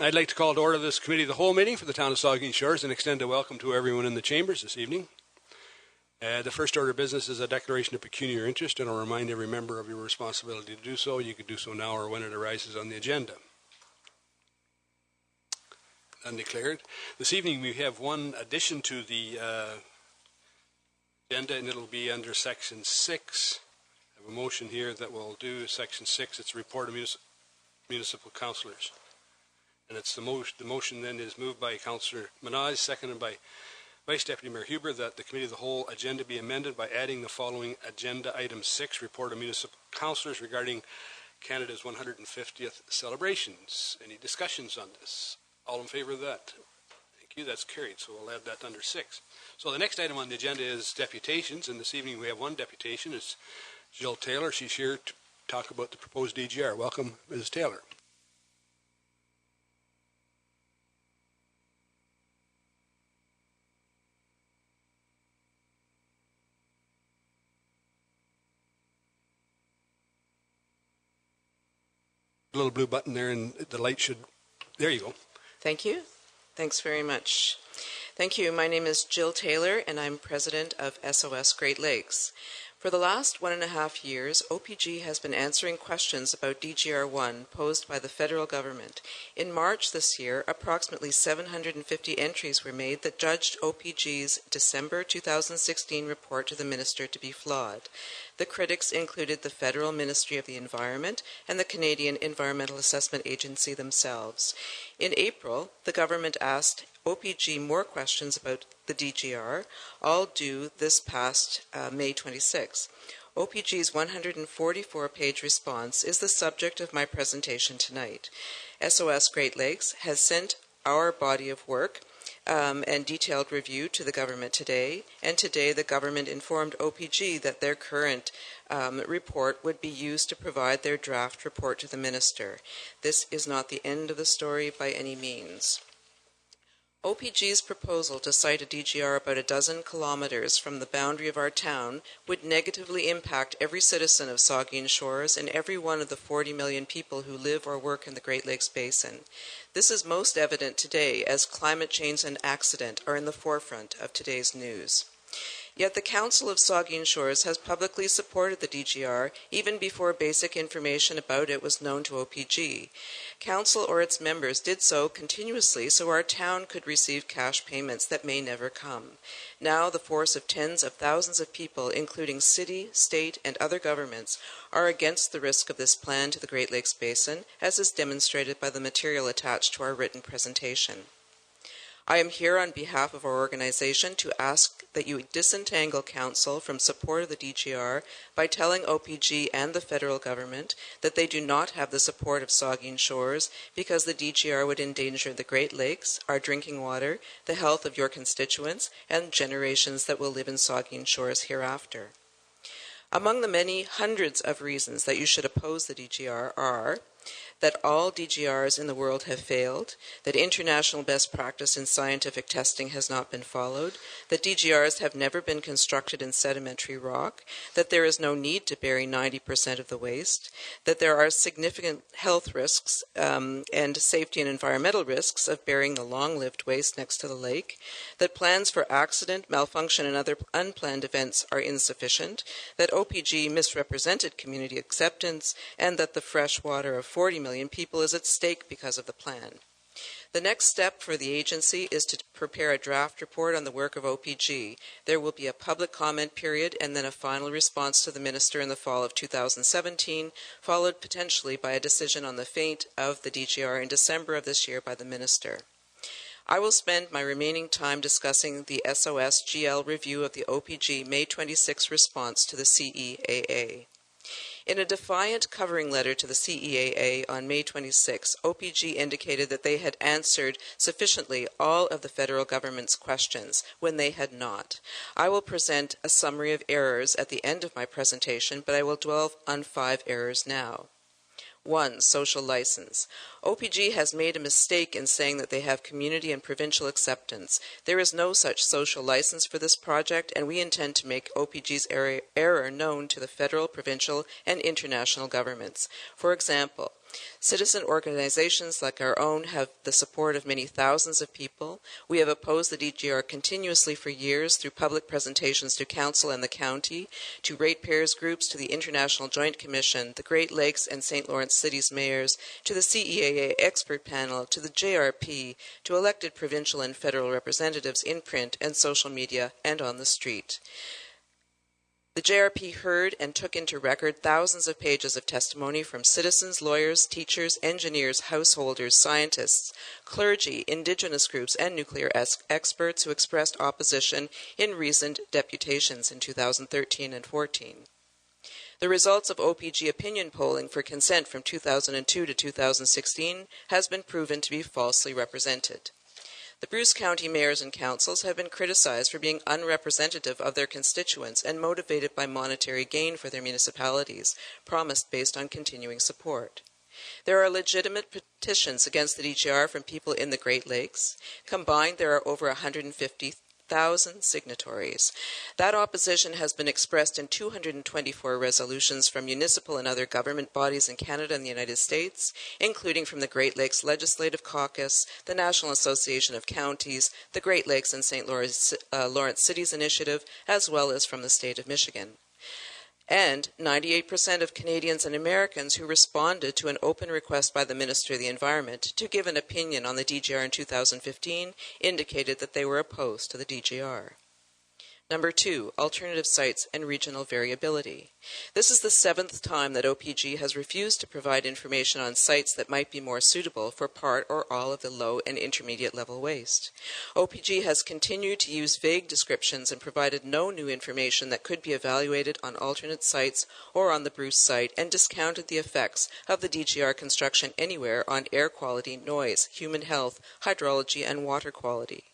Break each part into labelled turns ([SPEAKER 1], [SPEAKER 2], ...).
[SPEAKER 1] I'd like to call to order this Committee of the Whole meeting for the Town of Saugeen Shores and extend a welcome to everyone in the chambers this evening. The first order of business is a declaration of pecuniary interest, and I'll remind every member of your responsibility to do so. You can do so now or when it arises on the agenda. Undeclared. This evening we have one addition to the agenda, and it'll be under Section 6. I have a motion here that will do Section 6. It's a report of municipal councillors. And it's the motion then is moved by Councillor Minaj, seconded by Vice Deputy Mayor Huber, that the Committee of the Whole agenda be amended by adding the following agenda item 6, report of municipal councillors regarding Canada's 150th celebrations. Any discussions on this? All in favour of that? Thank you. That's carried. So we'll add that under 6. So the next item on the agenda is deputations, and this evening we have one deputation. It's Jill Taylor. She's here to talk about the proposed DGR. Welcome, Ms. Taylor. Little blue button there, and the light should, there you go.
[SPEAKER 2] Thank you. Thanks very much. Thank you. My name is Jill Taylor, and I'm president of SOS Great Lakes. For the last 1.5 years, OPG has been answering questions about DGR1 posed by the federal government. In March this year, approximately 750 entries were made that judged OPG's December 2016 report to the minister to be flawed. The critics included the Federal Ministry of the Environment and the Canadian Environmental Assessment Agency themselves. In April, the government asked OPG more questions about the DGR, all due this past May 26. OPG's 144-page response is the subject of my presentation tonight. SOS Great Lakes has sent our body of work and detailed review to the government today, and today the government informed OPG that their current report would be used to provide their draft report to the minister. This is not the end of the story by any means. OPG's proposal to site a DGR about a dozen kilometers from the boundary of our town would negatively impact every citizen of Saugeen Shores and every one of the 40 million people who live or work in the Great Lakes Basin. This is most evident today as climate change and accident are in the forefront of today's news. Yet the Council of Saugeen Shores has publicly supported the DGR even before basic information about it was known to OPG. Council or its members did so continuously so our town could receive cash payments that may never come. Now the force of tens of thousands of people, including city, state, and other governments, are against the risk of this plan to the Great Lakes Basin, as is demonstrated by the material attached to our written presentation. I am here on behalf of our organization to ask that you disentangle Council from support of the DGR by telling OPG and the federal government that they do not have the support of Saugeen Shores because the DGR would endanger the Great Lakes, our drinking water, the health of your constituents, and generations that will live in Saugeen Shores hereafter. Among the many hundreds of reasons that you should oppose the DGR are that all DGRs in the world have failed, that international best practice in scientific testing has not been followed, that DGRs have never been constructed in sedimentary rock, that there is no need to bury 90% of the waste, that there are significant health risks and safety and environmental risks of burying the long-lived waste next to the lake, that plans for accident, malfunction, and other unplanned events are insufficient, that OPG misrepresented community acceptance, and that the fresh water of 40 million people is at stake because of the plan. The next step for the agency is to prepare a draft report on the work of OPG. There will be a public comment period and then a final response to the minister in the fall of 2017, followed potentially by a decision on the fate of the DGR in December of this year by the minister. I will spend my remaining time discussing the SOS-GL review of the OPG May 26 response to the CEAA. In a defiant covering letter to the CEAA on May 26, OPG indicated that they had answered sufficiently all of the federal government's questions when they had not. I will present a summary of errors at the end of my presentation, but I will dwell on 5 errors now. 1. Social license. OPG has made a mistake in saying that they have community and provincial acceptance. There is no such social license for this project, and we intend to make OPG's error known to the federal, provincial, and international governments. For example, Citizen organizations like our own have the support of many thousands of people. We have opposed the DGR continuously for years through public presentations to Council and the County, to ratepayers groups, to the International Joint Commission, the Great Lakes and St. Lawrence Cities mayors, to the CEAA expert panel, to the JRP, to elected provincial and federal representatives in print and social media and on the street. The JRP heard and took into record thousands of pages of testimony from citizens, lawyers, teachers, engineers, householders, scientists, clergy, Indigenous groups, and nuclear experts who expressed opposition in recent deputations in 2013 and 14. The results of OPG opinion polling for consent from 2002 to 2016 has been proven to be falsely represented. The Bruce County mayors and councils have been criticized for being unrepresentative of their constituents and motivated by monetary gain for their municipalities, promised based on continuing support. There are legitimate petitions against the DGR from people in the Great Lakes. Combined, there are over 150,000 signatories. That opposition has been expressed in 224 resolutions from municipal and other government bodies in Canada and the United States, including from the Great Lakes Legislative Caucus, the National Association of Counties, the Great Lakes and St. Lawrence Cities Initiative, as well as from the state of Michigan. And 98% of Canadians and Americans who responded to an open request by the Minister of the Environment to give an opinion on the DGR in 2015 indicated that they were opposed to the DGR. Number 2, alternative sites and regional variability. This is the 7th time that OPG has refused to provide information on sites that might be more suitable for part or all of the low and intermediate level waste. OPG has continued to use vague descriptions and provided no new information that could be evaluated on alternate sites or on the Bruce site, and discounted the effects of the DGR construction anywhere on air quality, noise, human health, hydrology, and water quality.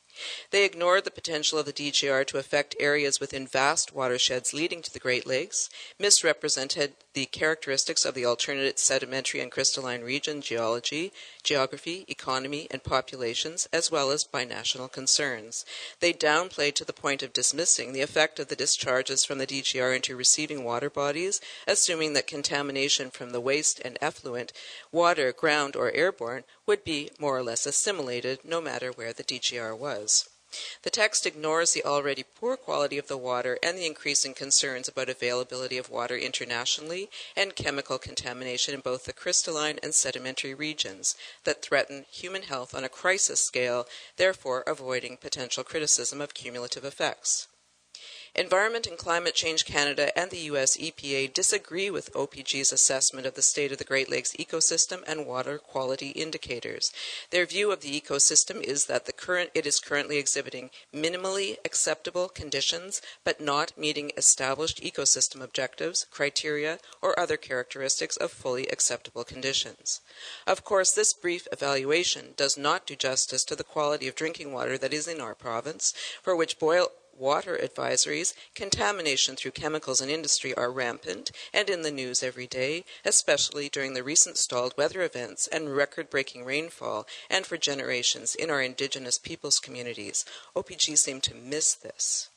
[SPEAKER 2] They ignored the potential of the DGR to affect areas within vast watersheds leading to the Great Lakes, misrepresented the characteristics of the alternate sedimentary and crystalline region geology, geography, economy, and populations, as well as binational concerns. They downplayed to the point of dismissing the effect of the discharges from the DGR into receiving water bodies, assuming that contamination from the waste and effluent, water, ground, or airborne would be more or less assimilated no matter where the DGR was. The text ignores the already poor quality of the water and the increasing concerns about availability of water internationally and chemical contamination in both the crystalline and sedimentary regions that threaten human health on a crisis scale, therefore avoiding potential criticism of cumulative effects. Environment and Climate Change Canada and the U.S. EPA disagree with OPG's assessment of the state of the Great Lakes ecosystem and water quality indicators. Their view of the ecosystem is that it is currently exhibiting minimally acceptable conditions, but not meeting established ecosystem objectives, criteria, or other characteristics of fully acceptable conditions. Of course, this brief evaluation does not do justice to the quality of drinking water that is in our province, for which boil water advisories, contamination through chemicals and industry are rampant and in the news every day, especially during the recent stalled weather events and record-breaking rainfall, and for generations in our Indigenous peoples communities. OPG seem to miss this.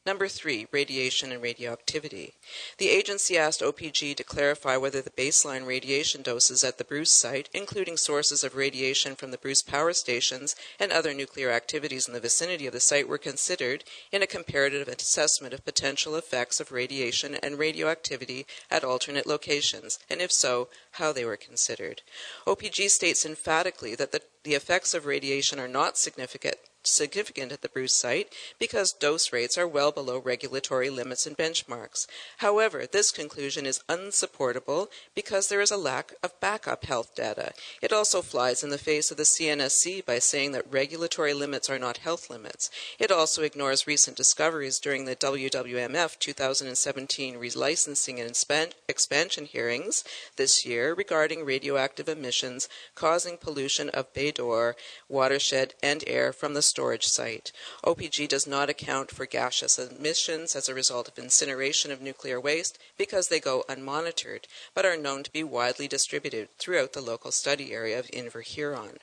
[SPEAKER 2] Number 3, radiation and radioactivity. The agency asked OPG to clarify whether the baseline radiation doses at the Bruce site, including sources of radiation from the Bruce power stations and other nuclear activities in the vicinity of the site, were considered in a comparative assessment of potential effects of radiation and radioactivity at alternate locations, and if so, how they were considered. OPG states emphatically that the effects of radiation are not significant at the Bruce site because dose rates are well below regulatory limits and benchmarks. However, this conclusion is unsupportable because there is a lack of backup health data. It also flies in the face of the CNSC by saying that regulatory limits are not health limits. It also ignores recent discoveries during the WWMF 2017 relicensing and expansion hearings this year regarding radioactive emissions causing pollution of Bay d'Or watershed and air from the storage site. OPG does not account for gaseous emissions as a result of incineration of nuclear waste because they go unmonitored, but are known to be widely distributed throughout the local study area of Inver Huron.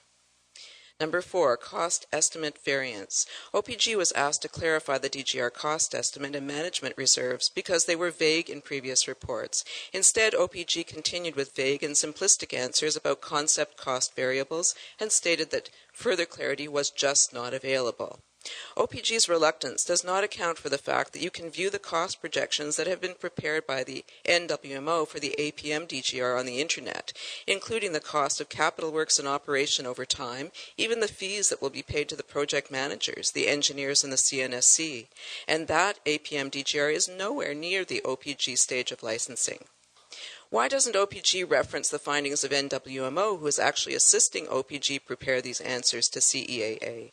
[SPEAKER 2] Number 4, cost estimate variance. OPG was asked to clarify the DGR cost estimate and management reserves because they were vague in previous reports. Instead, OPG continued with vague and simplistic answers about concept cost variables and stated that further clarity was just not available. OPG's reluctance does not account for the fact that you can view the cost projections that have been prepared by the NWMO for the APM DGR on the Internet, including the cost of capital works in operation over time, even the fees that will be paid to the project managers, the engineers, and the CNSC. And that APM DGR is nowhere near the OPG stage of licensing. Why doesn't OPG reference the findings of NWMO, who is actually assisting OPG prepare these answers to CEAA?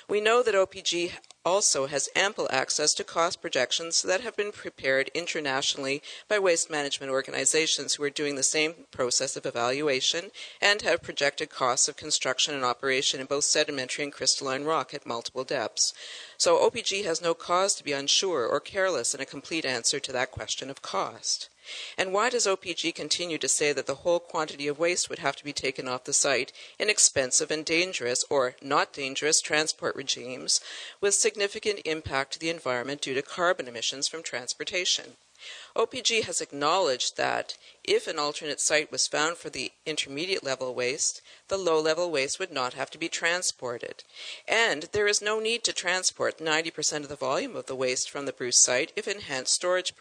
[SPEAKER 2] We know that OPG also has ample access to cost projections that have been prepared internationally by waste management organizations who are doing the same process of evaluation and have projected costs of construction and operation in both sedimentary and crystalline rock at multiple depths. So OPG has no cause to be unsure or careless in a complete answer to that question of cost. And why does OPG continue to say that the whole quantity of waste would have to be taken off the site in expensive and dangerous or not dangerous transport regimes with significant impact to the environment due to carbon emissions from transportation? OPG has acknowledged that if an alternate site was found for the intermediate level waste, the low-level waste would not have to be transported. And there is no need to transport 90% of the volume of the waste from the Bruce site if enhanced storage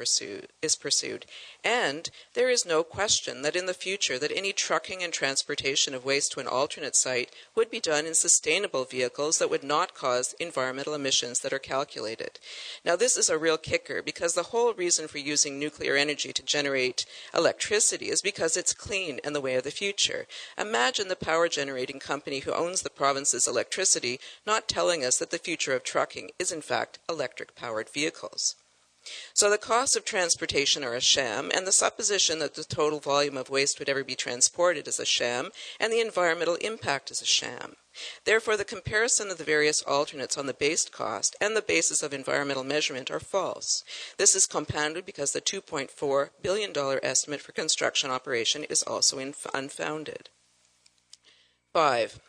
[SPEAKER 2] is pursued. And there is no question that in the future that any trucking and transportation of waste to an alternate site would be done in sustainable vehicles that would not cause environmental emissions that are calculated. Now this is a real kicker because the whole reason for using nuclear energy to generate electricity is because it's clean and the way of the future. Imagine the power generating company who owns the province's electricity not telling us that the future of trucking is in fact electric powered vehicles. So the costs of transportation are a sham, and the supposition that the total volume of waste would ever be transported is a sham, and the environmental impact is a sham. Therefore, the comparison of the various alternates on the base cost and the basis of environmental measurement are false. This is compounded because the $2.4 billion estimate for construction operation is also unfounded. 5.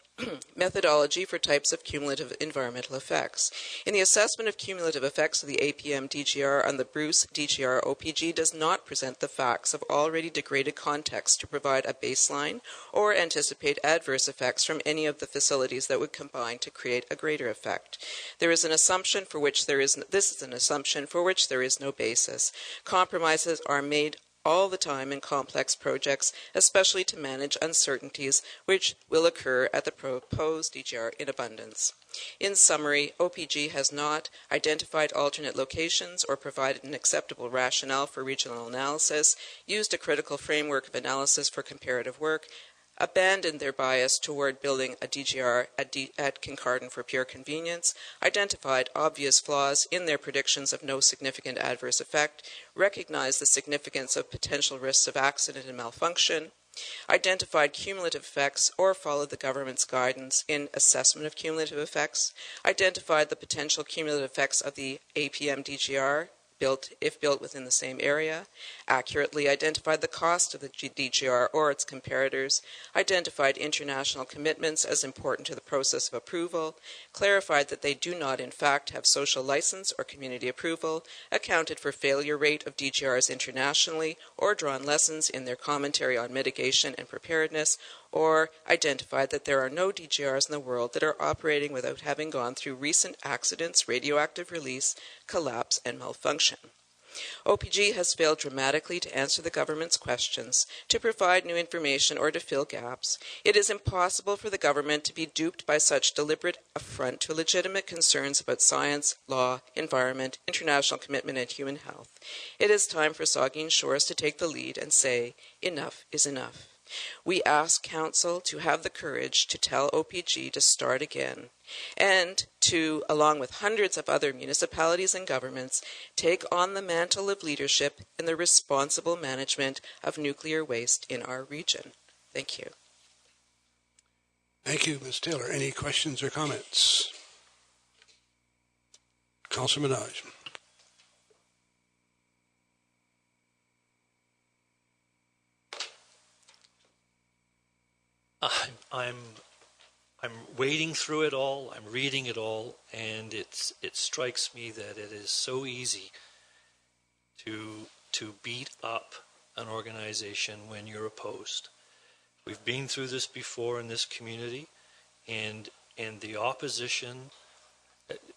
[SPEAKER 2] Methodology for types of cumulative environmental effects. In the assessment of cumulative effects of the APM DGR on the Bruce DGR, OPG does not present the facts of already degraded context to provide a baseline or anticipate adverse effects from any of the facilities that would combine to create a greater effect. This is an assumption for which there is no basis. Compromises are made all the time in complex projects, especially to manage uncertainties which will occur at the proposed DGR in abundance. In summary, OPG has not identified alternate locations or provided an acceptable rationale for regional analysis, used a critical framework of analysis for comparative work, abandoned their bias toward building a DGR at Kincardine for pure convenience, identified obvious flaws in their predictions of no significant adverse effect, recognized the significance of potential risks of accident and malfunction, identified cumulative effects or followed the government's guidance in assessment of cumulative effects, identified the potential cumulative effects of the APM DGR, if built within the same area, accurately identified the cost of the DGR or its comparators, identified international commitments as important to the process of approval, clarified that they do not in fact have social license or community approval, accounted for failure rate of DGRs internationally, or drawn lessons in their commentary on mitigation and preparedness, or identified that there are no DGRs in the world that are operating without having gone through recent accidents, radioactive release, collapse, and malfunction. OPG has failed dramatically to answer the government's questions, to provide new information, or to fill gaps. It is impossible for the government to be duped by such deliberate affront to legitimate concerns about science, law, environment, international commitment, and human health. It is time for Saugeen Shores to take the lead and say, enough is enough. We ask Council to have the courage to tell OPG to start again and to, along with hundreds of other municipalities and governments, take on the mantle of leadership in the responsible management of nuclear waste in our region. Thank you.
[SPEAKER 1] Thank you, Ms. Taylor. Any questions or comments? Councillor Minaj.
[SPEAKER 3] I'm I'm wading through it all, I'm reading it all, and it strikes me that it is so easy to beat up an organization when you're opposed. We've been through this before in this community, and the opposition,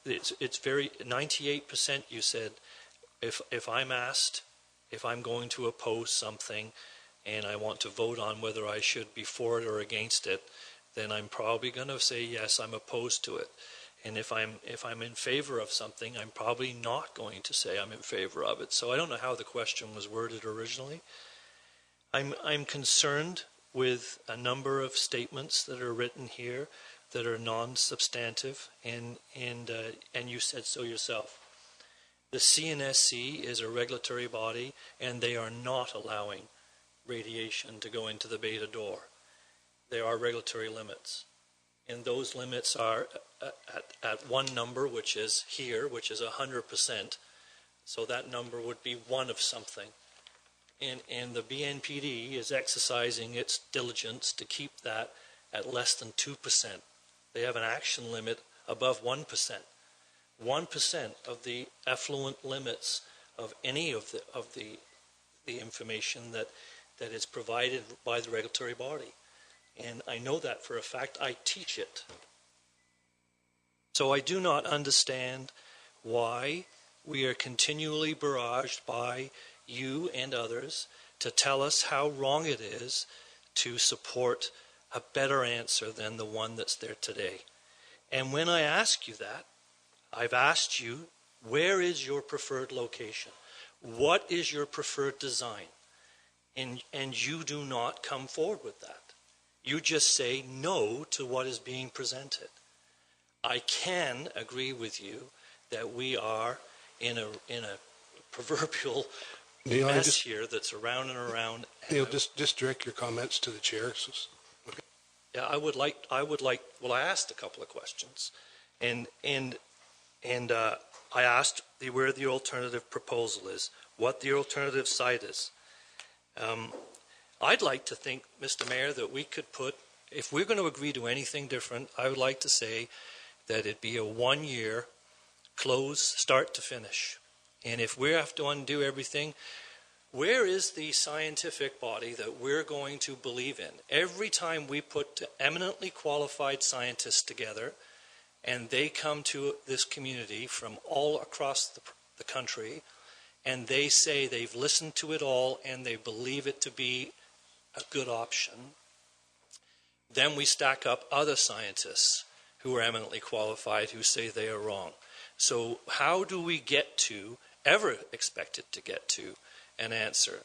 [SPEAKER 3] it's very 98%. You said, if I'm asked if I'm going to oppose something, and I want to vote on whether I should be for it or against it, then I'm probably going to say yes, I'm opposed to it. And if I'm in favor of something, I'm probably not going to say I'm in favor of it. So I don't know how the question was worded originally. I'm concerned with a number of statements that are written here that are non-substantive, and you said so yourself. The CNSC is a regulatory body, and they are not allowing radiation to go into the beta door. There are regulatory limits, and those limits are at one number, which is here, which is 100%. So that number would be one of something. And the BNPD is exercising its diligence to keep that at less than 2%. They have an action limit above 1%. 1% of the effluent limits of any of the information that is provided by the regulatory body. And I know that for a fact. I teach it. So I do not understand why we are continually barraged by you and others to tell us how wrong it is to support a better answer than the one that's there today. And when I ask you that, I've asked you, where is your preferred location? What is your preferred design? And you do not come forward with that. You just say no to what is being presented. I can agree with you that we are in a proverbial
[SPEAKER 1] Neil,
[SPEAKER 3] mess here that's around and around.
[SPEAKER 1] Neil, just direct your comments to the chair. Okay.
[SPEAKER 3] Yeah, I would like. Well, I asked a couple of questions, and I asked where the alternative proposal is, what the alternative site is. I'd like to think, Mr. Mayor, that we could put, if we're going to agree to anything different, I would like to say that it be a 1-year close, start to finish. And if we have to undo everything, where is the scientific body that we're going to believe in? Every time we put eminently qualified scientists together, and they come to this community from all across the country, and they say they've listened to it all and they believe it to be a good option, then we stack up other scientists who are eminently qualified who say they are wrong. So how do we ever expected to get to an answer?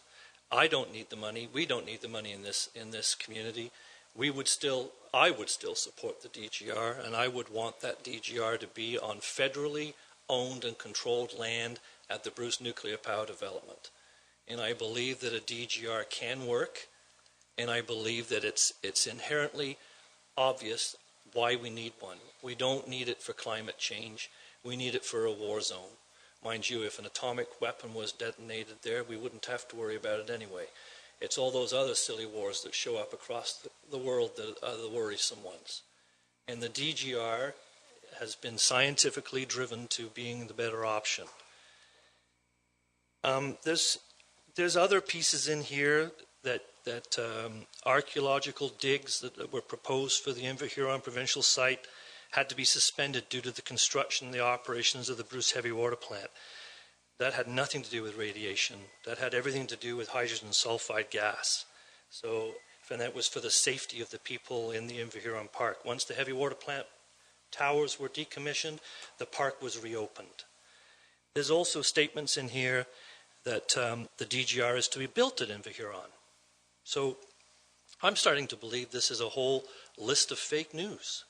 [SPEAKER 3] I don't need the money. We don't need the money in this community. I would still support the DGR, and I would want that DGR to be on federally owned and controlled land at the Bruce Nuclear Power Development. And I believe that a DGR can work, and I believe that it's inherently obvious why we need one. We don't need it for climate change. We need it for a war zone. Mind you, if an atomic weapon was detonated there, we wouldn't have to worry about it anyway. It's all those other silly wars that show up across the world that are the worrisome ones. And the DGR has been scientifically driven to being the better option. There's other pieces in here that archaeological digs that were proposed for the Inverhuron provincial site had to be suspended due to the construction and the operations of the Bruce Heavy Water Plant. That had nothing to do with radiation. That had everything to do with hydrogen sulfide gas. And that was for the safety of the people in the Inverhuron Park. Once the heavy water plant towers were decommissioned, the park was reopened. There's also statements in here that the DGR is to be built at Inverhuron. So I'm starting to believe this is a whole list of fake news.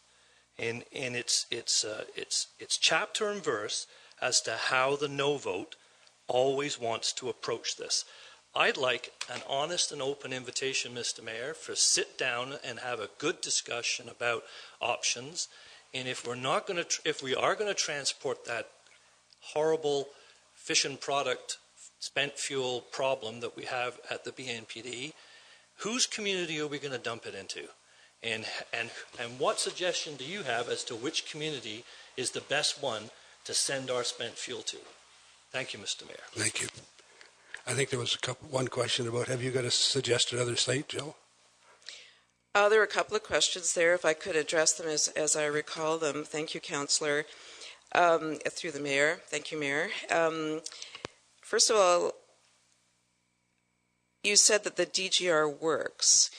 [SPEAKER 3] And it's chapter and verse as to how the no vote always wants to approach this. I'd like an honest and open invitation, Mr. Mayor, for sit down and have a good discussion about options. And if we are going to transport that horrible fission product spent fuel problem that we have at the BNPD, whose community are we going to dump it into? And what suggestion do you have as to which community is the best one to send our spent fuel to? Thank you, Mr. Mayor.
[SPEAKER 1] Thank you. I think there was one question about, have you got a suggested other site, Jill?
[SPEAKER 2] There were a couple of questions there. If I could address them as I recall them. Thank you, Councillor. Through the Mayor. Thank you, Mayor. First of all, you said that the DGR works.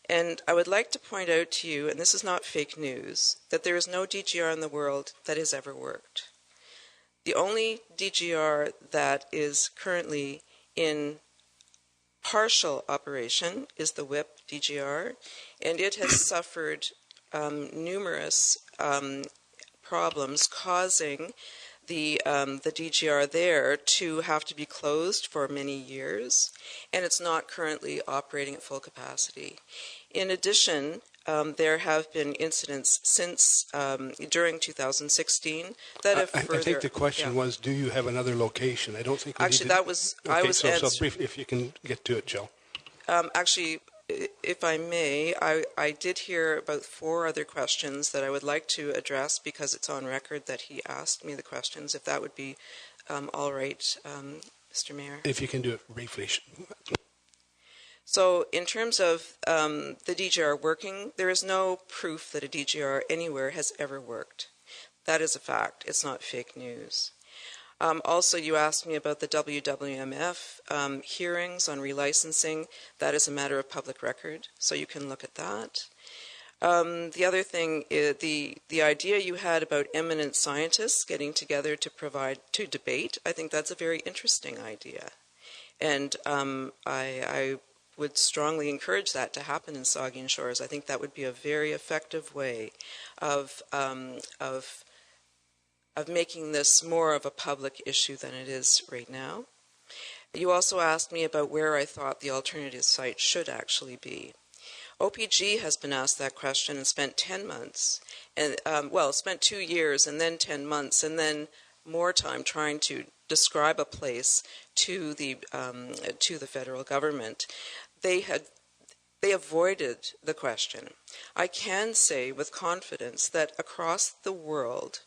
[SPEAKER 2] And I would like to point out to you, and this is not fake news, that there is no DGR in the world that has ever worked. The only DGR that is currently in partial operation is the WIP DGR, and it has suffered numerous problems, causing the DGR there to have to be closed for many years, and it's not currently operating at full capacity. In addition, there have been incidents since during 2016 that have further.
[SPEAKER 1] I think the question was, do you have another location? I don't think we
[SPEAKER 2] actually
[SPEAKER 1] need to,
[SPEAKER 2] that was
[SPEAKER 1] okay,
[SPEAKER 2] I was
[SPEAKER 1] so brief, if you can get to it, Jill.
[SPEAKER 2] Actually, if I may, I did hear about 4 other questions that I would like to address because it's on record that he asked me the questions. If that would be all right, Mr. Mayor.
[SPEAKER 1] If you can do it briefly.
[SPEAKER 2] So in terms of the DGR working, there is no proof that a DGR anywhere has ever worked. That is a fact. It's not fake news. Also, you asked me about the WWMF hearings on relicensing. That is a matter of public record, so you can look at that. The other thing is the idea you had about eminent scientists getting together to debate. I think that's a very interesting idea, and I would strongly encourage that to happen in Saugeen Shores. I think that would be a very effective way of making this more of a public issue than it is right now. You also asked me about where I thought the alternative site should actually be. OPG has been asked that question and spent 10 months, and spent 2 years and then 10 months and then more time trying to describe a place to the federal government. They avoided the question. I can say with confidence that across the world,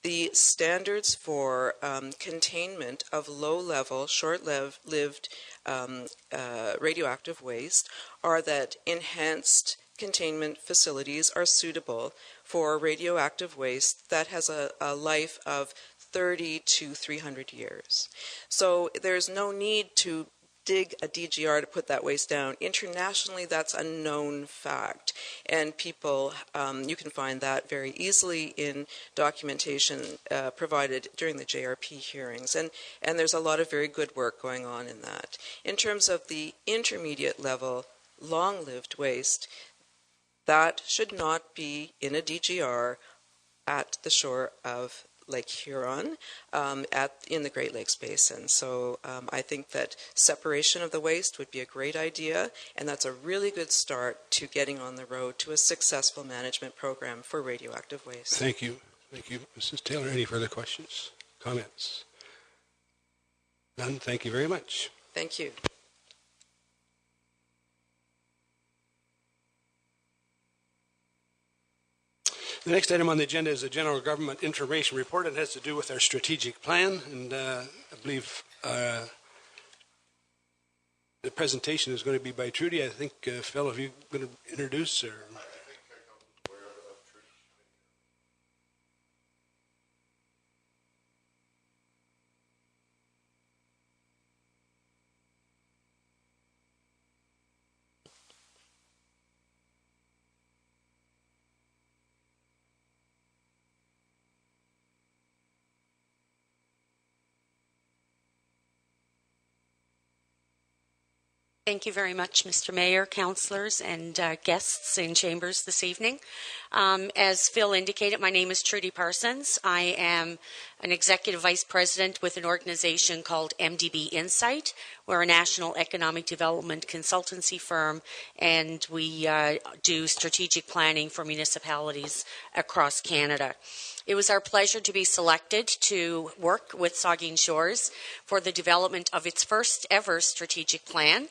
[SPEAKER 2] the standards for containment of low-level, short-lived radioactive waste are that enhanced containment facilities are suitable for radioactive waste that has a life of 30 to 300 years. So there's no need to dig a DGR to put that waste down. Internationally, that's a known fact, and people, you can find that very easily in documentation provided during the JRP hearings, and there's a lot of very good work going on in that. In terms of the intermediate level, long-lived waste, that should not be in a DGR at the shore of Lake Huron in the Great Lakes Basin. So I think that separation of the waste would be a great idea, and that's a really good start to getting on the road to a successful management program for radioactive waste.
[SPEAKER 1] Thank you. Thank you. Mrs. Taylor, any further questions, comments? None. Thank you very much.
[SPEAKER 2] Thank you.
[SPEAKER 1] The next item on the agenda is a general government information report. It has to do with our strategic plan, and I believe the presentation is going to be by Trudy. I think, Phil, are you going to introduce? Or?
[SPEAKER 4] Thank you very much, Mr. Mayor, councillors, and guests in chambers this evening. As Phil indicated, my name is Trudy Parsons. I am an executive vice president with an organization called MDB Insight. We're a national economic development consultancy firm, and we do strategic planning for municipalities across Canada. It was our pleasure to be selected to work with Saugeen Shores for the development of its first ever strategic plan.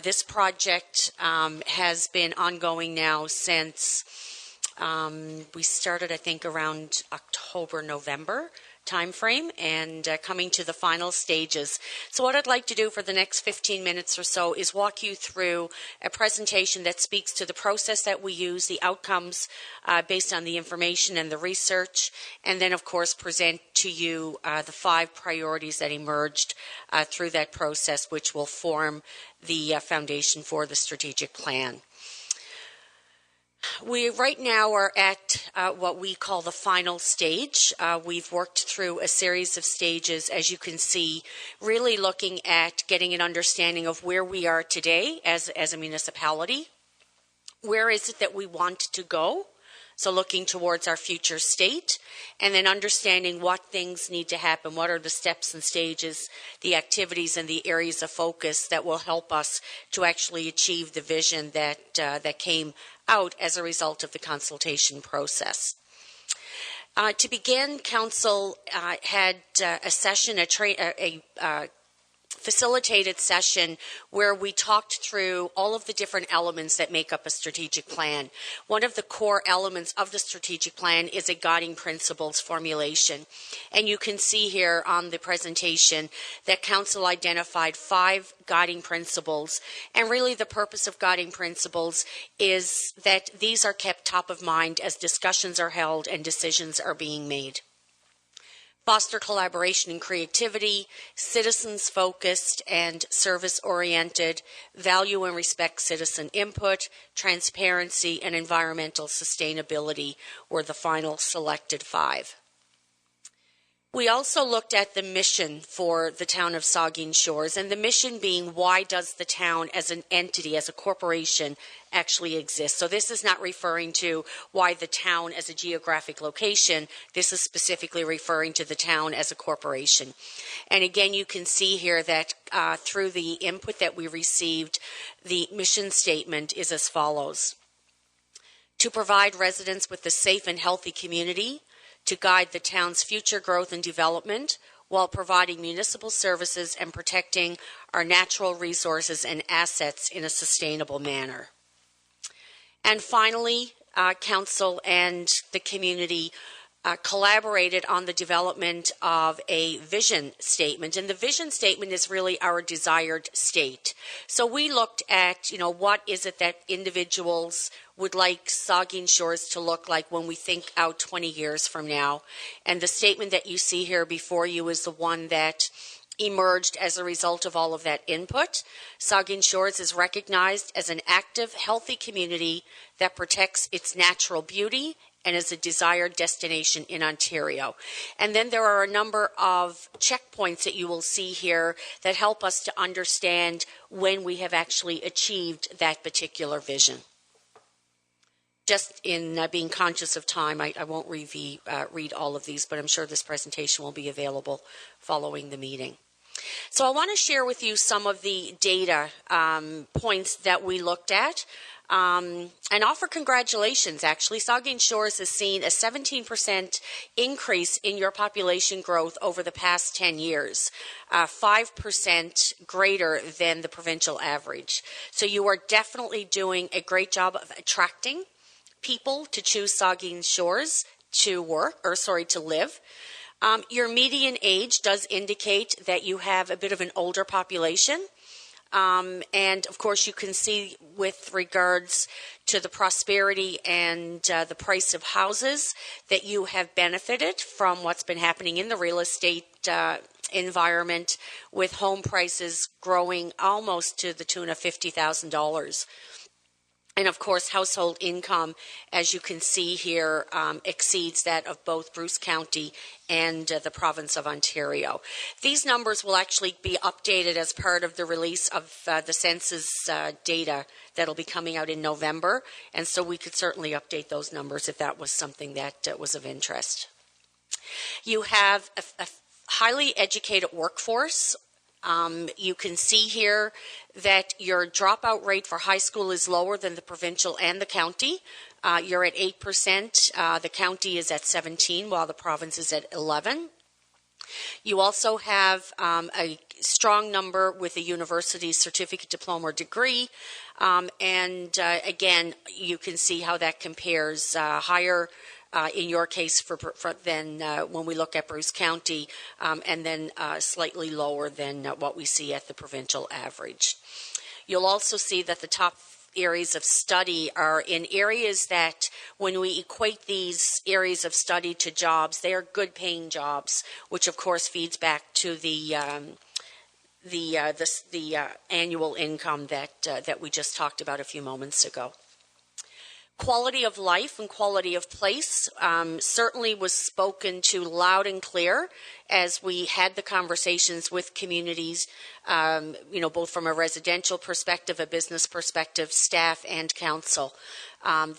[SPEAKER 4] This project has been ongoing now since we started, I think, around October, November timeframe, and coming to the final stages. So what I'd like to do for the next 15 minutes or so is walk you through a presentation that speaks to the process that we use, the outcomes based on the information and the research, and then, of course, present to you the 5 priorities that emerged through that process, which will form the foundation for the strategic plan. We right now are at what we call the final stage. We've worked through a series of stages, as you can see, really looking at getting an understanding of where we are today as a municipality. Where is it that we want to go? So looking towards our future state, and then understanding what things need to happen, what are the steps and stages, the activities and the areas of focus that will help us to actually achieve the vision that came out as a result of the consultation process. To begin, Council had a session, a facilitated session where we talked through all of the different elements that make up a strategic plan. One of the core elements of the strategic plan is a guiding principles formulation. And you can see here on the presentation that Council identified 5 guiding principles. And really the purpose of guiding principles is that these are kept top of mind as discussions are held and decisions are being made. Foster collaboration and creativity, citizens-focused and service-oriented, value and respect citizen input, transparency, and environmental sustainability were the final selected 5. We also looked at the mission for the town of Saugeen Shores, and the mission being, why does the town as an entity, as a corporation, actually exist? So this is not referring to why the town as a geographic location. This is specifically referring to the town as a corporation. And again, you can see here that through the input that we received, the mission statement is as follows: to provide residents with a safe and healthy community, to guide the town's future growth and development while providing municipal services and protecting our natural resources and assets in a sustainable manner. And finally, Council and the community collaborated on the development of a vision statement. And the vision statement is really our desired state. So we looked at, what is it that individuals would like Saugeen Shores to look like when we think out 20 years from now. And the statement that you see here before you is the one that emerged as a result of all of that input. Saugeen Shores is recognized as an active, healthy community that protects its natural beauty and is a desired destination in Ontario. And then there are a number of checkpoints that you will see here that help us to understand when we have actually achieved that particular vision. Just in being conscious of time, I won't read all of these, but I'm sure this presentation will be available following the meeting. So I want to share with you some of the data points that we looked at. And offer congratulations, actually. Saugeen Shores has seen a 17% increase in your population growth over the past 10 years, 5% greater than the provincial average. So you are definitely doing a great job of attracting people to choose Saugeen Shores to live. Your median age does indicate that you have a bit of an older population. And of course, you can see with regards to the prosperity and the price of houses that you have benefited from what's been happening in the real estate environment, with home prices growing almost to the tune of $50,000. And of course, household income, as you can see here, exceeds that of both Bruce County and the province of Ontario. These numbers will actually be updated as part of the release of the census data that'll be coming out in November, and so we could certainly update those numbers if that was something that was of interest. You have a highly educated workforce. You can see here that your dropout rate for high school is lower than the provincial and the county. You're at 8%. The county is at 17%, while the province is at 11%. You also have a strong number with a university certificate, diploma, or degree. Again, you can see how that compares higher in your case than when we look at Bruce County, and then slightly lower than what we see at the provincial average. You'll also see that the top areas of study are in areas that, when we equate these areas of study to jobs, they are good paying jobs, which of course feeds back to the annual income that we just talked about a few moments ago. Quality of life and quality of place certainly was spoken to loud and clear as we had the conversations with communities, both from a residential perspective, a business perspective, staff, and council.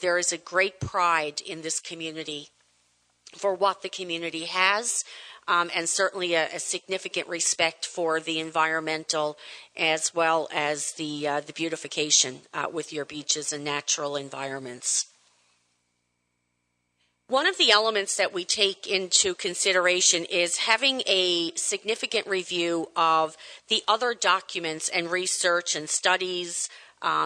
[SPEAKER 4] There is a great pride in this community for what the community has, and certainly a significant respect for the environmental as well as the beautification with your beaches and natural environments. One of the elements that we take into consideration is having a significant review of the other documents and research and studies,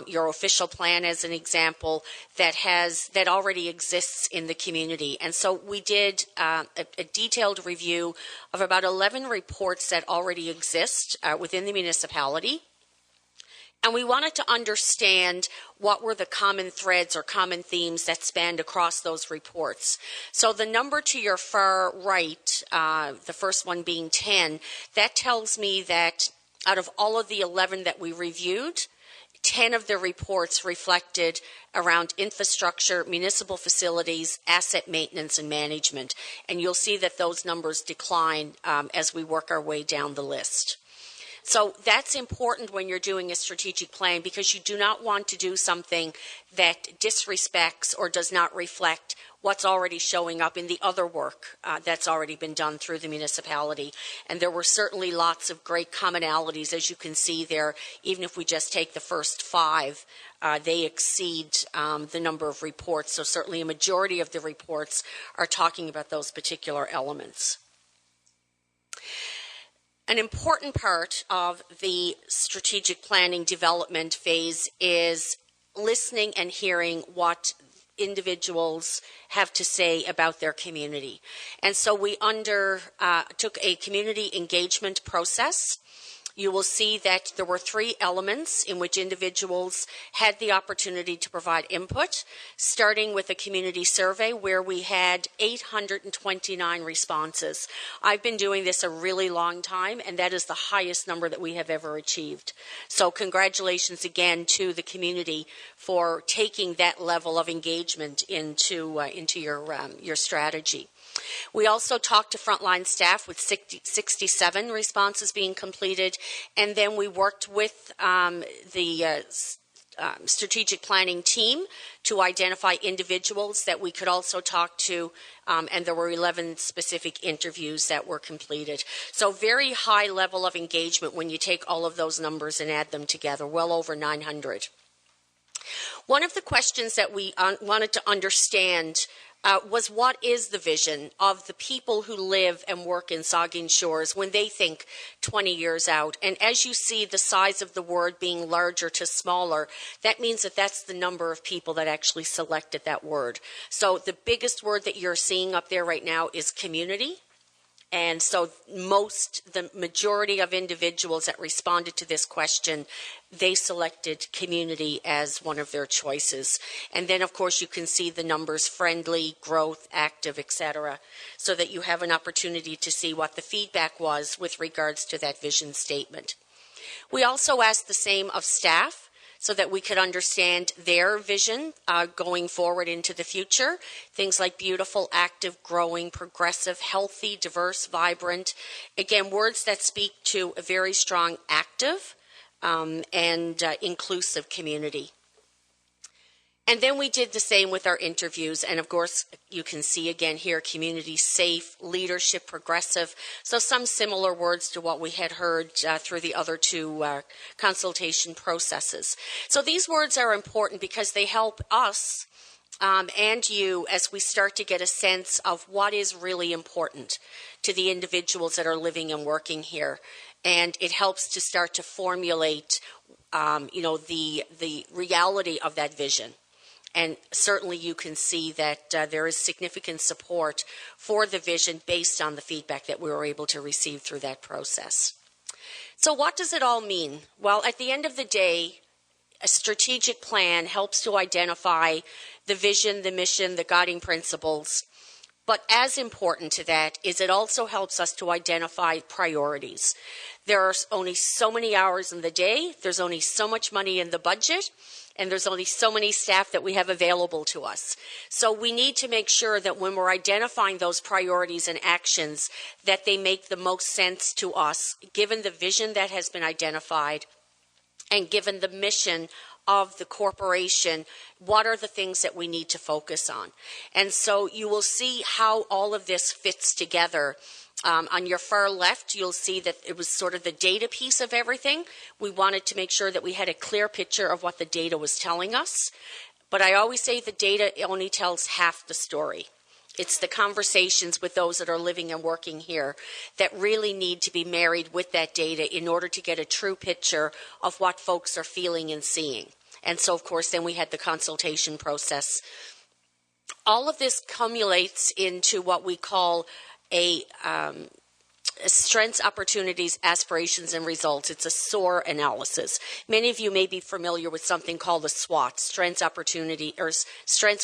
[SPEAKER 4] your official plan as an example, that already exists in the community. And so we did a detailed review of about 11 reports that already exist within the municipality. And we wanted to understand what were the common threads or common themes that spanned across those reports. So the number to your far right, the first one being 10, that tells me that out of all of the 11 that we reviewed, 10 of the reports reflected around infrastructure, municipal facilities, asset maintenance, and management. And you'll see that those numbers decline as we work our way down the list. So that's important when you're doing a strategic plan, because you do not want to do something that disrespects or does not reflect what's already showing up in the other work that's already been done through the municipality. And there were certainly lots of great commonalities, as you can see there. Even if we just take the first 5, they exceed the number of reports. So certainly a majority of the reports are talking about those particular elements. An important part of the strategic planning development phase is listening and hearing what individuals have to say about their community. And so we took a community engagement process. You will see that there were 3 elements in which individuals had the opportunity to provide input, starting with a community survey where we had 829 responses. I've been doing this a really long time, and that is the highest number that we have ever achieved. So congratulations again to the community for taking that level of engagement into your strategy. We also talked to frontline staff with 67 responses being completed, and then we worked with the strategic planning team to identify individuals that we could also talk to, and there were 11 specific interviews that were completed. So very high level of engagement when you take all of those numbers and add them together, well over 900. One of the questions that we wanted to understand was what is the vision of the people who live and work in Saugeen Shores when they think 20 years out? And as you see the size of the word being larger to smaller, that means that that's the number of people that actually selected that word. So the biggest word that you're seeing up there right now is community. And so the majority of individuals that responded to this question, they selected community as one of their choices. And then, of course, you can see the numbers: friendly, growth, active, etc., so that you have an opportunity to see what the feedback was with regards to that vision statement. We also asked the same of staff. so that we could understand their vision going forward into the future. Things like beautiful, active, growing, progressive, healthy, diverse, vibrant. Again, words that speak to a very strong active and inclusive community. And then we did the same with our interviews. And of course, you can see again here, community safe, leadership, progressive. So some similar words to what we had heard through the other two consultation processes. So these words are important because they help us and you as we start to get a sense of what is really important to the individuals that are living and working here. And it helps to start to formulate, the reality of that vision. And certainly you can see that there is significant support for the vision based on the feedback that we were able to receive through that process. So what does it all mean? Well, at the end of the day, a strategic plan helps to identify the vision, the mission, the guiding principles. But as important to that is it also helps us to identify priorities. There are only so many hours in the day. There's only so much money in the budget. And there's only so many staff that we have available to us. So we need to make sure that when we're identifying those priorities and actions, that they make the most sense to us, given the vision that has been identified and given the mission of the corporation. What are the things that we need to focus on? And so you will see how all of this fits together. On your far left, you'll see that it was sort of the data piece of everything. We wanted to make sure that we had a clear picture of what the data was telling us. But I always say the data only tells half the story. It's the conversations with those that are living and working here that really need to be married with that data in order to get a true picture of what folks are feeling and seeing. And so, of course, then we had the consultation process. All of this cumulates into what we call a strengths, opportunities, aspirations, and results. It's a SOAR analysis. Many of you may be familiar with something called a SWOT, strengths,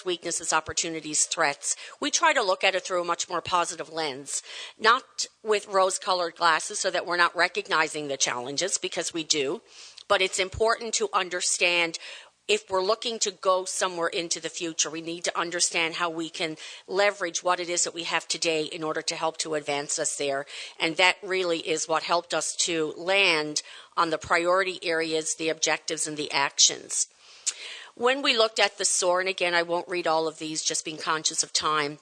[SPEAKER 4] weaknesses, opportunities, threats. We try to look at it through a much more positive lens, not with rose-colored glasses so that we're not recognizing the challenges, because we do, but it's important to understand if we're looking to go somewhere into the future, we need to understand how we can leverage what it is that we have today in order to help to advance us there. And that really is what helped us to land on the priority areas, the objectives, and the actions. When we looked at the SOAR, and again, I won't read all of these, just being conscious of time,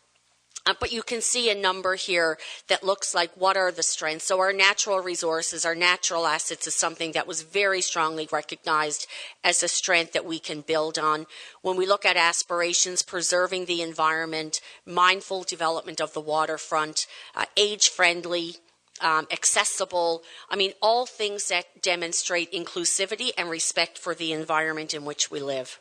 [SPEAKER 4] but you can see a number here that looks like what are the strengths. So our natural resources, our natural assets is something that was very strongly recognized as a strength that we can build on. When we look at aspirations, preserving the environment, mindful development of the waterfront, age-friendly, accessible, all things that demonstrate inclusivity and respect for the environment in which we live.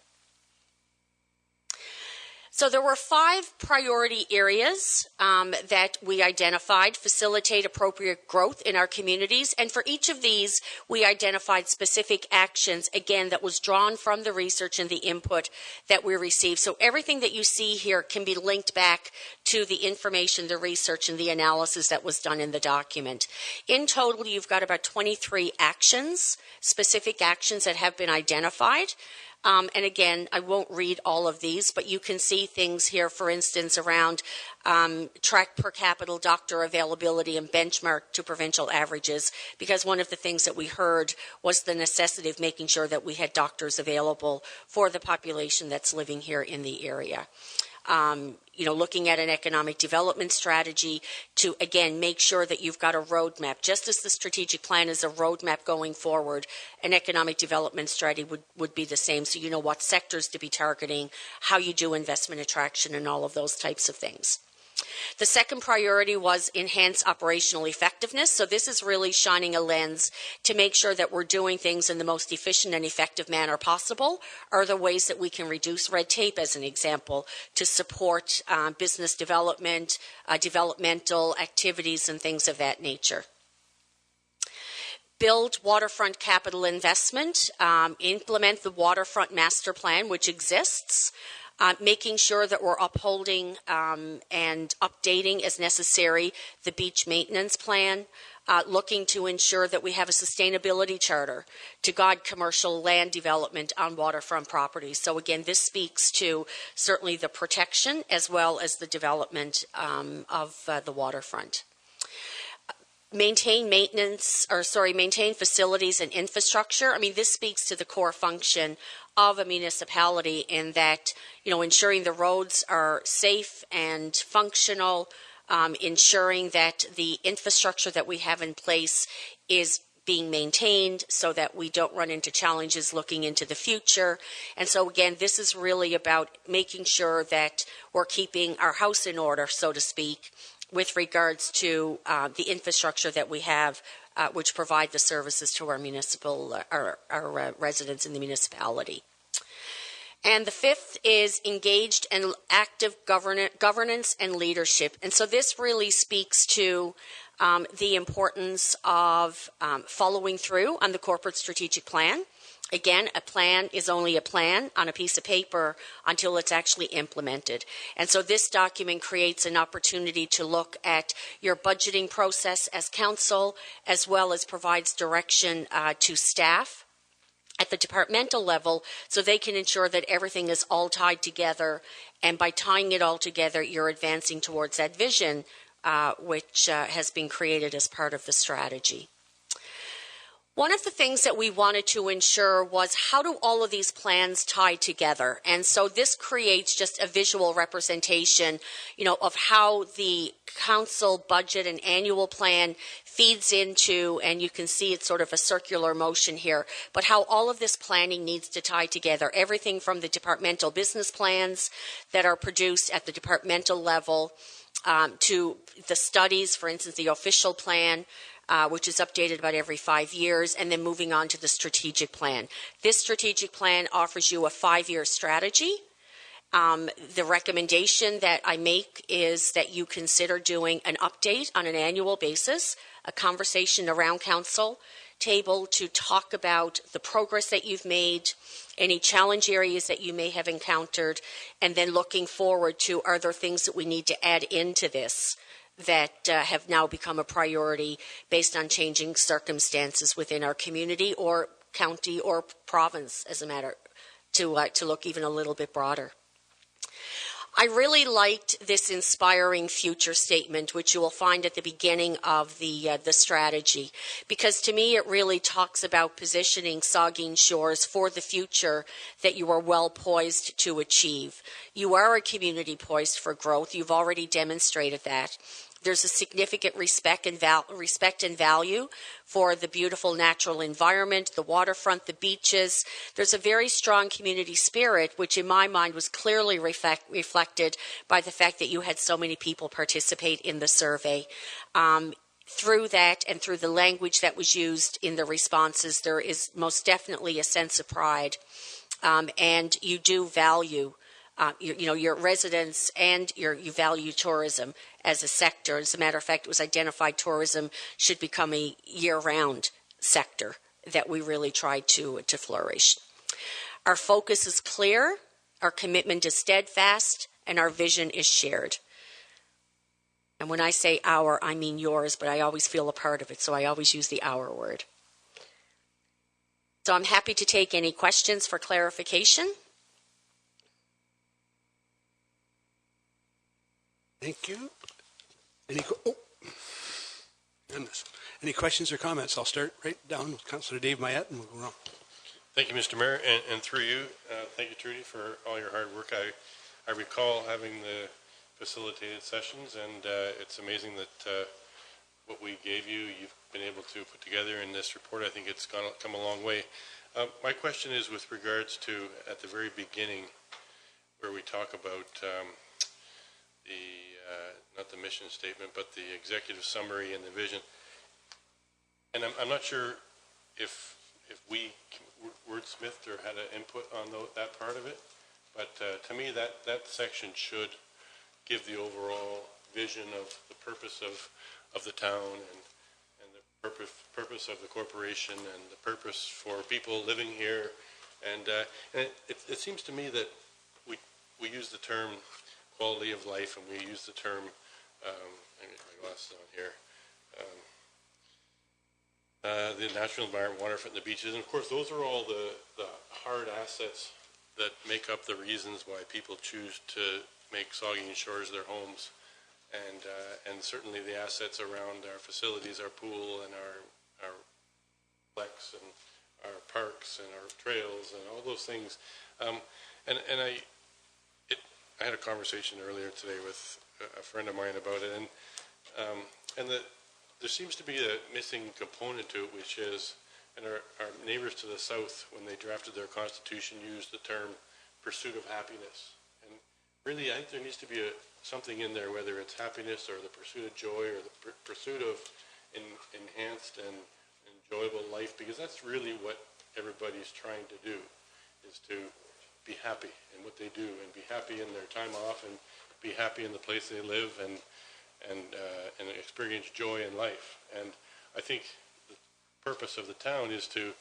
[SPEAKER 4] So there were 5 priority areas that we identified: facilitate appropriate growth in our communities. And for each of these, we identified specific actions, again, that was drawn from the research and the input that we received. So everything that you see here can be linked back to the information, the research, and the analysis that was done in the document. In total, you've got about 23 actions, specific actions that have been identified. And again, I won't read all of these, but you can see things here, for instance, around track per capita doctor availability and benchmark to provincial averages, because one of the things that we heard was the necessity of making sure that we had doctors available for the population that's living here in the area. Looking at an economic development strategy to, again, make sure that you've got a roadmap. Just as the strategic plan is a roadmap going forward, an economic development strategy would be the same. So you know what sectors to be targeting, how you do investment attraction, and all of those types of things. The second priority was enhance operational effectiveness. So this is really shining a lens to make sure that we're doing things in the most efficient and effective manner possible. Are there ways that we can reduce red tape, as an example, to support business development, developmental activities, and things of that nature? Build waterfront capital investment, implement the waterfront master plan, which exists. making sure that we're upholding and updating as necessary the beach maintenance plan, looking to ensure that we have a sustainability charter to guide commercial land development on waterfront properties. So again, this speaks to certainly the protection as well as the development of the waterfront. Maintain facilities and infrastructure. I mean, this speaks to the core function of a municipality in that, ensuring the roads are safe and functional, ensuring that the infrastructure that we have in place is being maintained so that we don't run into challenges looking into the future. And so again, this is really about making sure that we're keeping our house in order, so to speak, with regards to the infrastructure that we have, which provide the services to our our residents in the municipality. And the fifth is engaged and active governance and leadership. And so this really speaks to the importance of following through on the corporate strategic plan. Again, a plan is only a plan on a piece of paper until it's actually implemented. And so this document creates an opportunity to look at your budgeting process as council, as well as provides direction to staff at the departmental level so they can ensure that everything is all tied together. And by tying it all together, you're advancing towards that vision, which has been created as part of the strategy. One of the things that we wanted to ensure was how do all of these plans tie together? And so this creates just a visual representation, of how the council budget and annual plan feeds into, and you can see it's sort of a circular motion here, but how all of this planning needs to tie together. Everything from the departmental business plans that are produced at the departmental level to the studies, for instance, the official plan, which is updated about every 5 years, and then moving on to the strategic plan. This strategic plan offers you a 5-year strategy. The recommendation that I make is that you consider doing an update on an annual basis, a conversation around council table to talk about the progress that you've made, any challenge areas that you may have encountered, and then looking forward to, are there things that we need to add into this that have now become a priority based on changing circumstances within our community or county or province, as a matter to look even a little bit broader. I really liked this inspiring future statement, which you will find at the beginning of the strategy, because to me it really talks about positioning Saugeen Shores for the future that you are well poised to achieve. You are a community poised for growth. You've already demonstrated that. There's a significant respect and value for the beautiful natural environment, the waterfront, the beaches. There's a very strong community spirit, which in my mind was clearly reflected by the fact that you had so many people participate in the survey. Through that and through the language that was used in the responses, there is most definitely a sense of pride, and you do value your residents, and you value tourism as a sector. As a matter of fact, it was identified tourism should become a year-round sector that we really try to flourish. Our focus is clear, our commitment is steadfast, and our vision is shared. And when I say our, I mean yours, but I always feel a part of it, so I always use the our word. So I'm happy to take any questions for clarification.
[SPEAKER 1] Thank you. Any questions or comments? I'll start right down with Councillor Dave Mayette and we'll go on.
[SPEAKER 5] Thank you, Mr. Mayor, and through you, thank you, Trudy, for all your hard work. I recall having the facilitated sessions, and it's amazing that what we gave you, you've been able to put together in this report. I think it's come a long way. My question is with regards to, at the very beginning, where we talk about not the mission statement, but the executive summary and the vision. And I'm not sure if we wordsmithed or had an input on that part of it, but to me that section should give the overall vision of the purpose of the town and the purpose of the corporation and the purpose for people living here. And it seems to me that we use the term quality of life, and we use the term, I get my glasses on here, the natural environment, waterfront, and the beaches. And of course, those are all the hard assets that make up the reasons why people choose to make Saugeen Shores their homes. And certainly the assets around our facilities, our pool and our flex and our parks and our trails and all those things. I had a conversation earlier today with a friend of mine about it, and there seems to be a missing component to it, which is, and our neighbors to the south, when they drafted their constitution, used the term pursuit of happiness. And really, I think there needs to be something in there, whether it's happiness or the pursuit of joy or the pursuit of enhanced and enjoyable life, because that's really what everybody's trying to do, is to be happy in what they do and be happy in their time off and be happy in the place they live and experience joy in life. And I think the purpose of the town is to,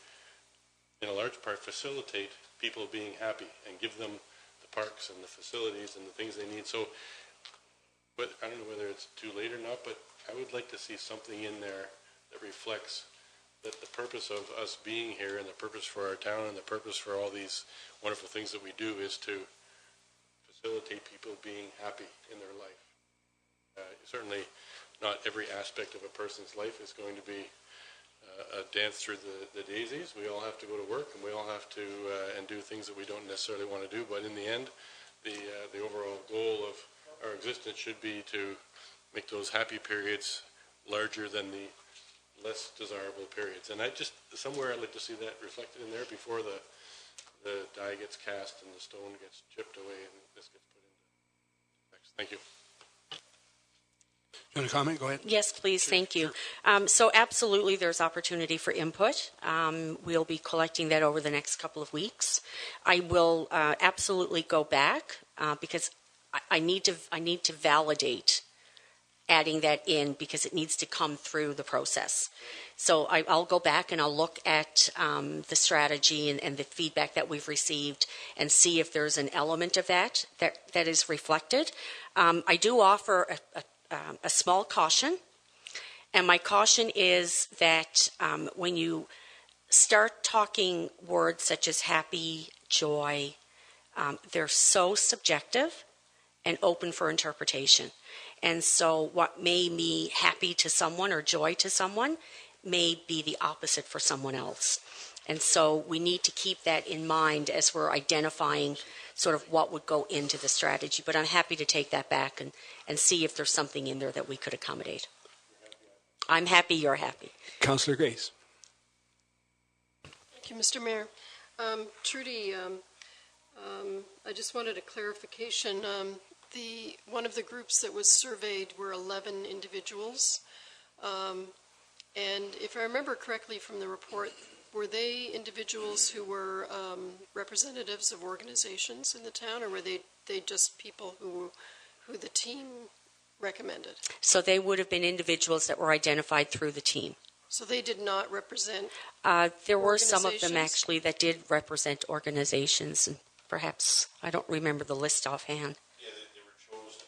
[SPEAKER 5] in a large part, facilitate people being happy and give them the parks and the facilities and the things they need. So, but I don't know whether it's too late or not, but I would like to see something in there that reflects that the purpose of us being here and the purpose for our town and the purpose for all these wonderful things that we do is to facilitate people being happy in their life. Certainly not every aspect of a person's life is going to be a dance through the daisies. We all have to go to work, and we all have to and do things that we don't necessarily want to do. But in the end, the overall goal of our existence should be to make those happy periods larger than the less desirable periods. And somewhere I'd like to see that reflected in there before the die gets cast and the stone gets chipped away and this gets put into text. Thank you.
[SPEAKER 1] You want to comment? Go ahead.
[SPEAKER 4] Yes, please.
[SPEAKER 1] Sure,
[SPEAKER 4] Thank you.
[SPEAKER 1] sure.
[SPEAKER 4] So absolutely, there's opportunity for input. We'll be collecting that over the next couple of weeks. I will absolutely go back because I need to validate adding that in because it needs to come through the process. So I'll go back and I'll look at the strategy and the feedback that we've received and see if there's an element of that is reflected. I do offer a small caution, and my caution is that when you start talking words such as happy, joy, they're so subjective and open for interpretation. And so what may be happy to someone or joy to someone may be the opposite for someone else. And so we need to keep that in mind as we're identifying sort of what would go into the strategy. But I'm happy to take that back and see if there's something in there that we could accommodate. I'm happy you're happy.
[SPEAKER 1] Councillor Grace.
[SPEAKER 6] Thank you, Mr. Mayor. Trudy, I just wanted a clarification. One of the groups that was surveyed were 11 individuals. And if I remember correctly from the report, were they individuals who were representatives of organizations in the town, or were they just people who the team recommended?
[SPEAKER 4] So they would have been individuals that were identified through the team.
[SPEAKER 6] So they did not represent
[SPEAKER 4] There were some of them actually that did represent organizations, and perhaps I don't remember the list offhand.
[SPEAKER 5] Yeah, they were chosen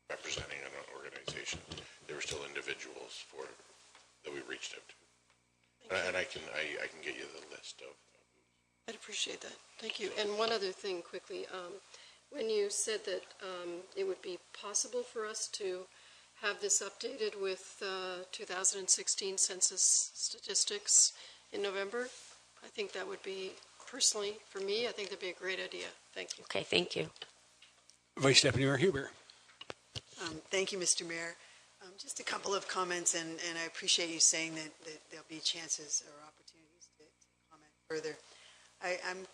[SPEAKER 7] representing an organization. They were still individuals that we reached out to, and I can get you the list of.
[SPEAKER 6] I'd appreciate that. Thank you. And one other thing quickly. When you said that it would be possible for us to have this updated with 2016 census statistics in November, I think that would be, personally, for me, I think that'd be a great idea. Thank you.
[SPEAKER 4] Okay, thank you.
[SPEAKER 1] Vice Deputy Mayor Huber.
[SPEAKER 8] Thank you, Mr. Mayor. Just a couple of comments, and I appreciate you saying that there'll be chances or opportunities to comment further. I'm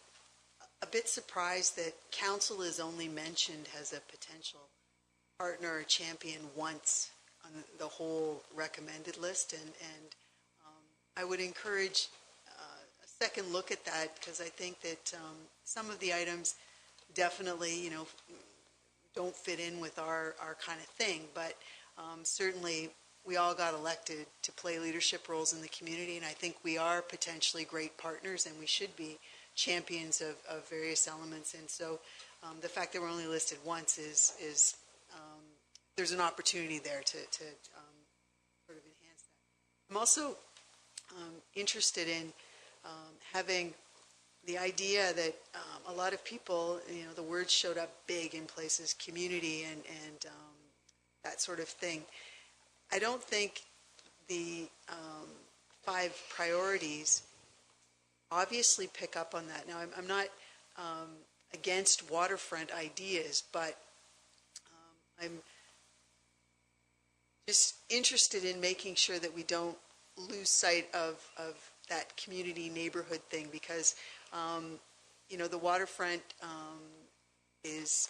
[SPEAKER 8] a bit surprised that council is only mentioned as a potential partner or champion once on the whole recommended list, and I would encourage a second look at that, because I think that some of the items definitely, don't fit in with our kind of thing, but certainly we all got elected to play leadership roles in the community, and I think we are potentially great partners, and we should be champions of various elements. And so the fact that we're only listed once is there's an opportunity there to sort of enhance that. I'm also interested in having the idea that a lot of people, the words showed up big in places, community and that sort of thing. I don't think the 5 priorities obviously pick up on that. Now, I'm not against waterfront ideas, but I'm just interested in making sure that we don't lose sight of that community neighborhood thing, because the waterfront is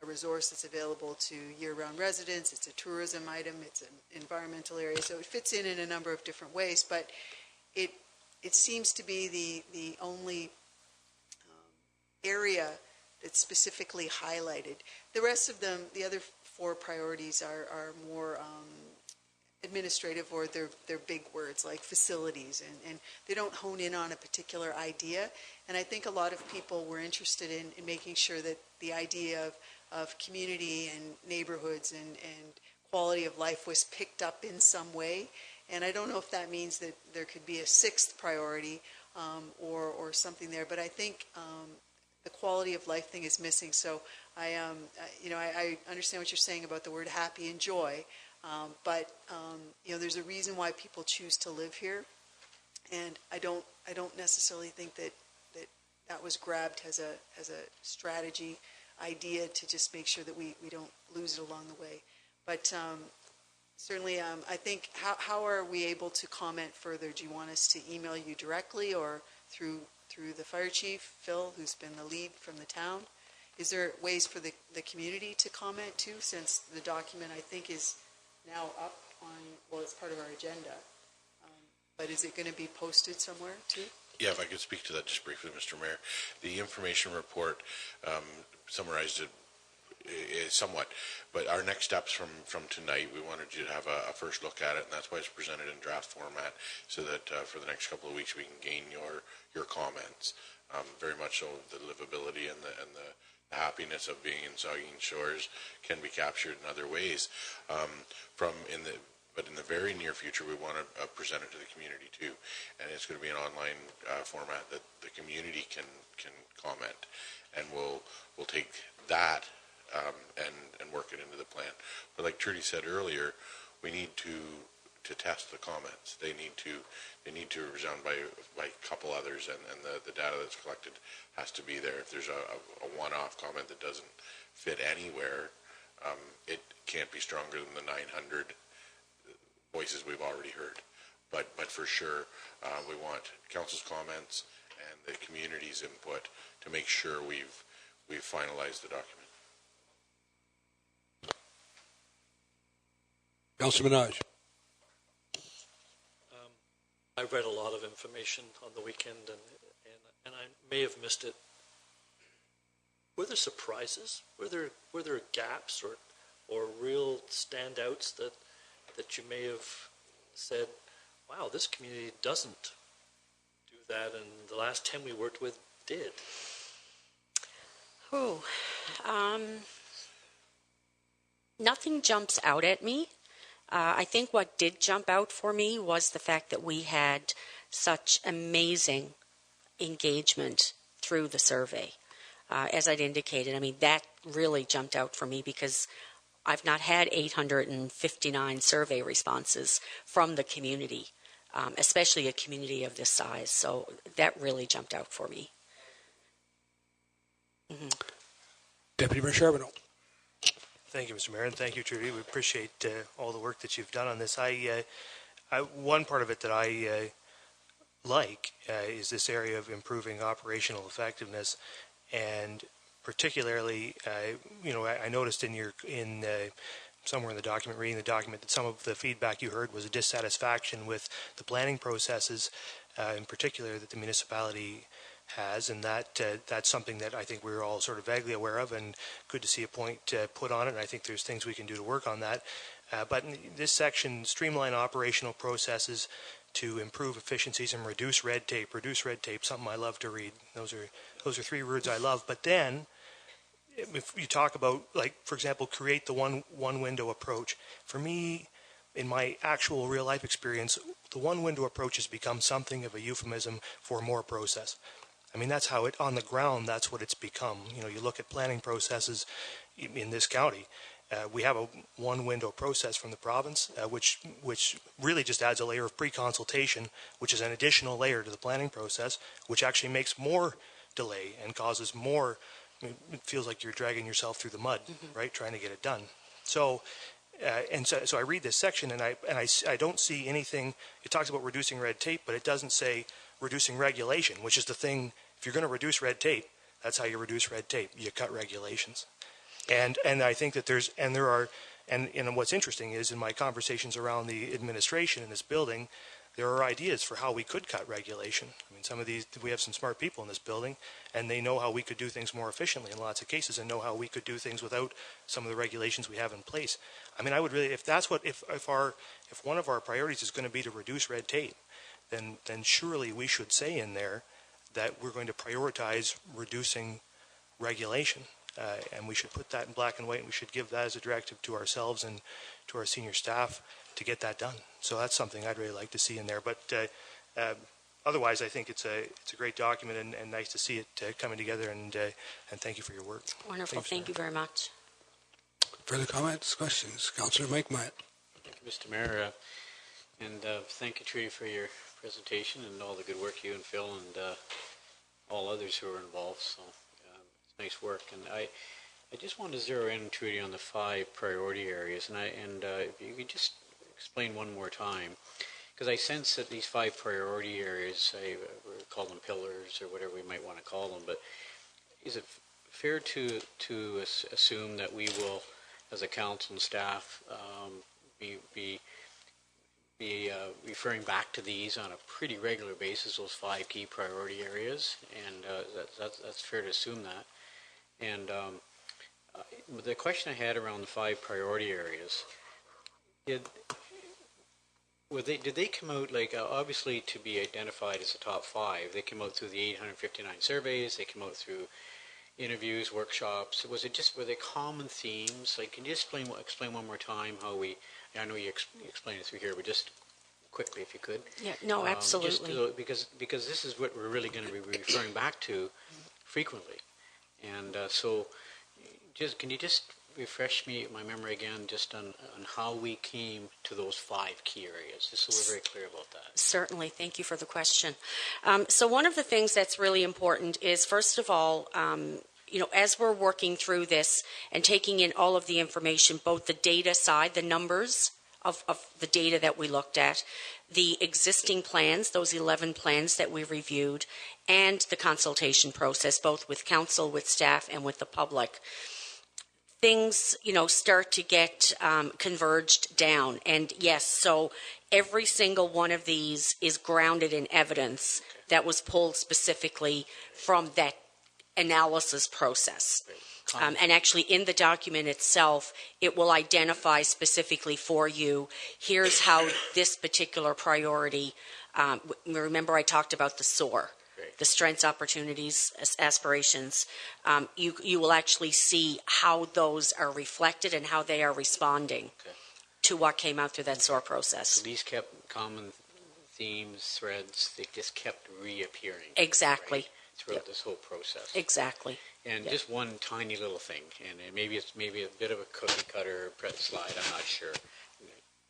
[SPEAKER 8] a resource that's available to year-round residents. It's a tourism item. It's an environmental area, so it fits in a number of different ways. But it seems to be the only area that's specifically highlighted. The rest of them, the other 4 priorities, are more administrative, or they're big words like facilities, and they don't hone in on a particular idea. And I think a lot of people were interested in making sure that the idea of community and neighborhoods and quality of life was picked up in some way. And I don't know if that means that there could be a 6th priority or something there, but I think the quality of life thing is missing. So I understand what you're saying about the word happy and joy, but there's a reason why people choose to live here, and I don't necessarily think that was grabbed as a strategy idea to just make sure that we don't lose it along the way. But certainly, I think, how are we able to comment further? Do you want us to email you directly, or through the fire chief, Phil, who's been the lead from the town? Is there ways for the community to comment too, since the document, I think, is now up on, well, it's part of our agenda, but is it going to be posted somewhere too?
[SPEAKER 7] Yeah, if I could speak to that just briefly, Mr. Mayor. The information report summarized it somewhat, but our next steps from tonight, we wanted you to have a first look at it, and that's why it's presented in draft format, so that for the next couple of weeks we can gain your comments. Very much so, the livability and the happiness of being in Saugeen Shores can be captured in other ways. But in the very near future, we want to present it to the community too, and it's going to be an online format that the community can comment, and we'll take that and work it into the plan. But like Trudy said earlier, we need to test the comments. They need to resound by a couple others, and the data that's collected has to be there. If there's a one-off comment that doesn't fit anywhere, it can't be stronger than the 900 voices we've already heard. But for sure, we want council's comments and the community's input to make sure we've finalized the document.
[SPEAKER 1] Councilor Minaj.
[SPEAKER 3] I read a lot of information on the weekend, and I may have missed it. Were there surprises? Were there gaps or real standouts that you may have said, wow, this community doesn't do that, and the last 10 we worked with did?
[SPEAKER 4] Nothing jumps out at me. I think what did jump out for me was the fact that we had such amazing engagement through the survey. As I'd indicated, I mean, that really jumped out for me because I've not had 859 survey responses from the community, especially a community of this size. So that really jumped out for me. Mm-hmm.
[SPEAKER 1] Deputy Mayor Charbonneau.
[SPEAKER 9] Thank you, Mr. Mayor, and thank you, Trudy. We appreciate all the work that you've done on this. One part of it that I like is this area of improving operational effectiveness, and particularly, I noticed somewhere in the document, reading the document, that some of the feedback you heard was a dissatisfaction with the planning processes, in particular that the municipality has, and that's something that I think we're all sort of vaguely aware of, and good to see a point put on it, and I think there's things we can do to work on that. But in this section, streamline operational processes to improve efficiencies and reduce red tape. Reduce red tape, something I love to read. Those are three words I love. But then, if you talk about, like, for example, create the one window approach. For me, in my actual real life experience, the one window approach has become something of a euphemism for more process. I mean, that's how it, on the ground, that's what it's become. You know, you look at planning processes in this county. We have a one-window process from the province, which really just adds a layer of pre-consultation, which is an additional layer to the planning process, which actually makes more delay and causes more. I mean, it feels like you're dragging yourself through the mud, right, trying to get it done. So, so I read this section, and I don't see anything. It talks about reducing red tape, but it doesn't say reducing regulation, which is the thing. If you're going to reduce red tape, that's how you reduce red tape. You cut regulations. And I think that and what's interesting is in my conversations around the administration in this building, there are ideas for how we could cut regulation. I mean, some of these, we have some smart people in this building, and they know how we could do things more efficiently in lots of cases, and know how we could do things without some of the regulations we have in place. I mean, I would really, if one of our priorities is going to be to reduce red tape, then surely we should say in there that we're going to prioritize reducing regulation. And we should put that in black and white, and we should give that as a directive to ourselves and to our senior staff to get that done. So that's something I'd really like to see in there. But otherwise, I think it's a great document, and nice to see it coming together. And thank you for your work.
[SPEAKER 4] Wonderful. Thank you very much.
[SPEAKER 1] Further comments, questions? Councillor Mike Myatt.
[SPEAKER 10] Thank you, Mr. Mayor. And thank you, Trudy, for your presentation and all the good work you and Phil and all others who are involved. So. Nice work, and I just want to zero in, Trudy, on the 5 priority areas, and if you could just explain one more time, because I sense that these 5 priority areas, we call them pillars or whatever we might want to call them, but is it fair to assume that we will, as a council and staff, be referring back to these on a pretty regular basis, those 5 key priority areas, and that's fair to assume that. And the question I had around the 5 priority areas, did they come out, like, obviously to be identified as the top 5, they came out through the 859 surveys, they came out through interviews, workshops. Were they common themes? Like, can you explain one more time how I know you explained it through here, but just quickly if you could.
[SPEAKER 4] Yeah, no, absolutely.
[SPEAKER 10] Just, because this is what we're really going to be referring back to frequently. And so can you just refresh my memory again just on how we came to those 5 key areas, just so we're very clear about that.
[SPEAKER 4] Certainly. Thank you for the question. So one of the things that's really important is, first of all, as we're working through this and taking in all of the information, both the data side, the numbers of the data that we looked at, the existing plans, those 11 plans that we reviewed, and the consultation process, both with council, with staff, and with the public. Things, start to get converged down. And yes, so every single one of these is grounded in evidence that was pulled specifically from that analysis process. And actually in the document itself, it will identify specifically for you, here's how this particular priority, remember I talked about the SOAR, the strengths, opportunities, aspirations. You will actually see how those are reflected and how they are responding to what came out through that SOAR process.
[SPEAKER 10] So these kept common themes, threads, they just kept reappearing.
[SPEAKER 4] Exactly.
[SPEAKER 10] Right? Throughout this whole process.
[SPEAKER 4] Exactly.
[SPEAKER 10] And just one tiny little thing, and maybe it's a bit of a cookie cutter slide, I'm not sure.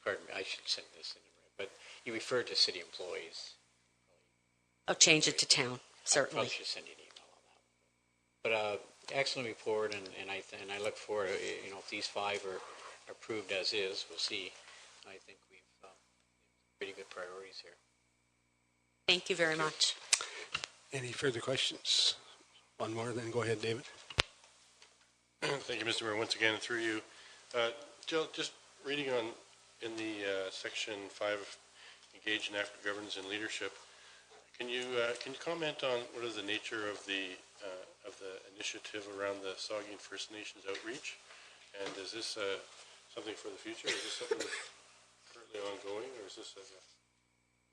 [SPEAKER 10] Pardon me, I should send this in, but you referred to city employees.
[SPEAKER 4] I'll change it to town, certainly.
[SPEAKER 10] I probably should send you an email on that. But excellent report, and I look forward to, if these 5 are approved as is, we'll see. I think we've pretty good priorities here.
[SPEAKER 4] Thank you very much.
[SPEAKER 1] Any further questions? One more, then go ahead, David.
[SPEAKER 5] Thank you, Mr. Mayor. Once again, through you. Jill, just reading in the section 5, engage in active governance and leadership. Can you comment on what is the nature of the initiative around the Saugeen First Nations outreach? And is this something for the future? Is this something that's currently ongoing, or is this a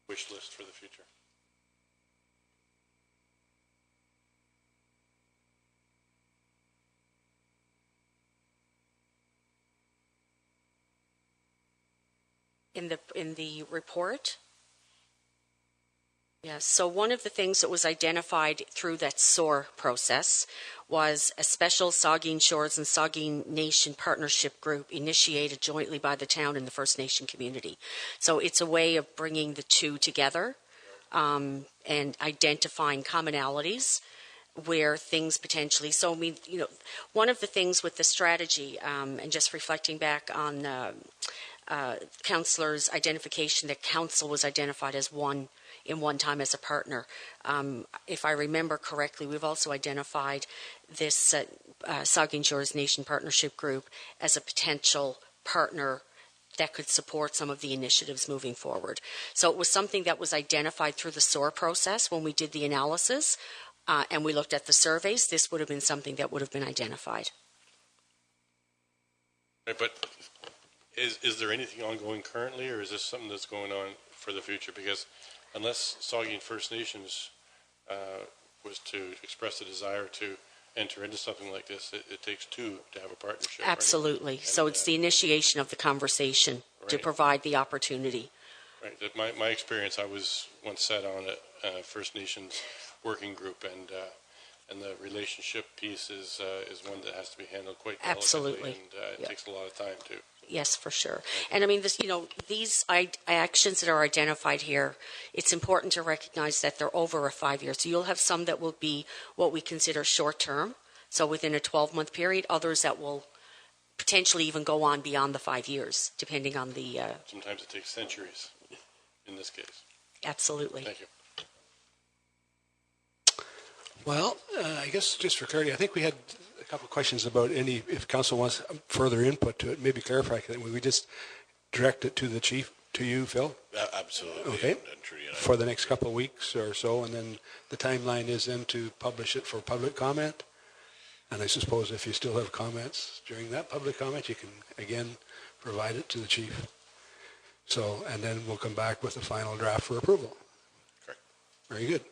[SPEAKER 5] wish list for the future?
[SPEAKER 4] In the report? Yes, so one of the things that was identified through that SOAR process was a special Saugeen Shores and Saugeen Nation partnership group initiated jointly by the town and the First Nation community. So it's a way of bringing the two together and identifying commonalities where things potentially, so I mean, you know, one of the things with the strategy, and just reflecting back on Councillor's identification that council was identified as one time as a partner. If I remember correctly, we've also identified this Saugeen Shores Nation Partnership Group as a potential partner that could support some of the initiatives moving forward. So it was something that was identified through the SOAR process when we did the analysis, and we looked at the surveys. This would have been something that would have been identified.
[SPEAKER 5] Right, but is there anything ongoing currently, or is this something that's going on for the future? Because unless Saugeen First Nations was to express a desire to enter into something like this, it takes two to have a partnership.
[SPEAKER 4] Absolutely.
[SPEAKER 5] Right?
[SPEAKER 4] So it's the initiation of the conversation to provide the opportunity.
[SPEAKER 5] Right. That my experience, I was once sat on a First Nations working group, and the relationship piece is one that has to be handled quite delicately.
[SPEAKER 4] Absolutely.
[SPEAKER 5] And it takes a lot of time too.
[SPEAKER 4] Yes, for sure. And I mean, this, you know, these actions that are identified here, it's important to recognize that they're over a 5 year. So you'll have some that will be what we consider short term, so within a 12-month period, others that will potentially even go on beyond the 5 years, depending on the...
[SPEAKER 5] Sometimes it takes centuries in this case.
[SPEAKER 4] Absolutely.
[SPEAKER 5] Thank you.
[SPEAKER 1] Well, I guess just for clarity, I think we had a couple of questions about if council wants further input to it, maybe clarify. We just direct it to the chief, to you, Phil?
[SPEAKER 7] Absolutely.
[SPEAKER 1] Okay.
[SPEAKER 7] And Trudy and I
[SPEAKER 1] for the next couple of weeks or so, and then the timeline is then to publish it for public comment. And I suppose if you still have comments during that public comment, you can again provide it to the chief. So, and then we'll come back with a final draft for approval.
[SPEAKER 7] Correct.
[SPEAKER 1] Very good.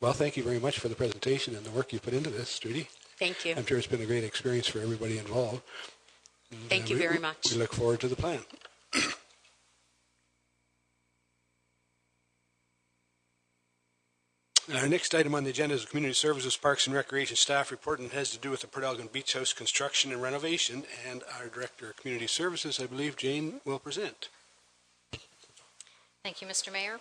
[SPEAKER 1] Well, thank you very much for the presentation and the work you put into this, Trudy.
[SPEAKER 4] Thank you.
[SPEAKER 1] I'm sure it's been a great experience for everybody involved.
[SPEAKER 4] Thank you very much.
[SPEAKER 1] We look forward to the plan. Our next item on the agenda is the Community Services, Parks and Recreation Staff Report, and has to do with the Port Elgin Beach House construction and renovation. And our Director of Community Services, I believe Jane, will present.
[SPEAKER 11] Thank you, Mr. Mayor.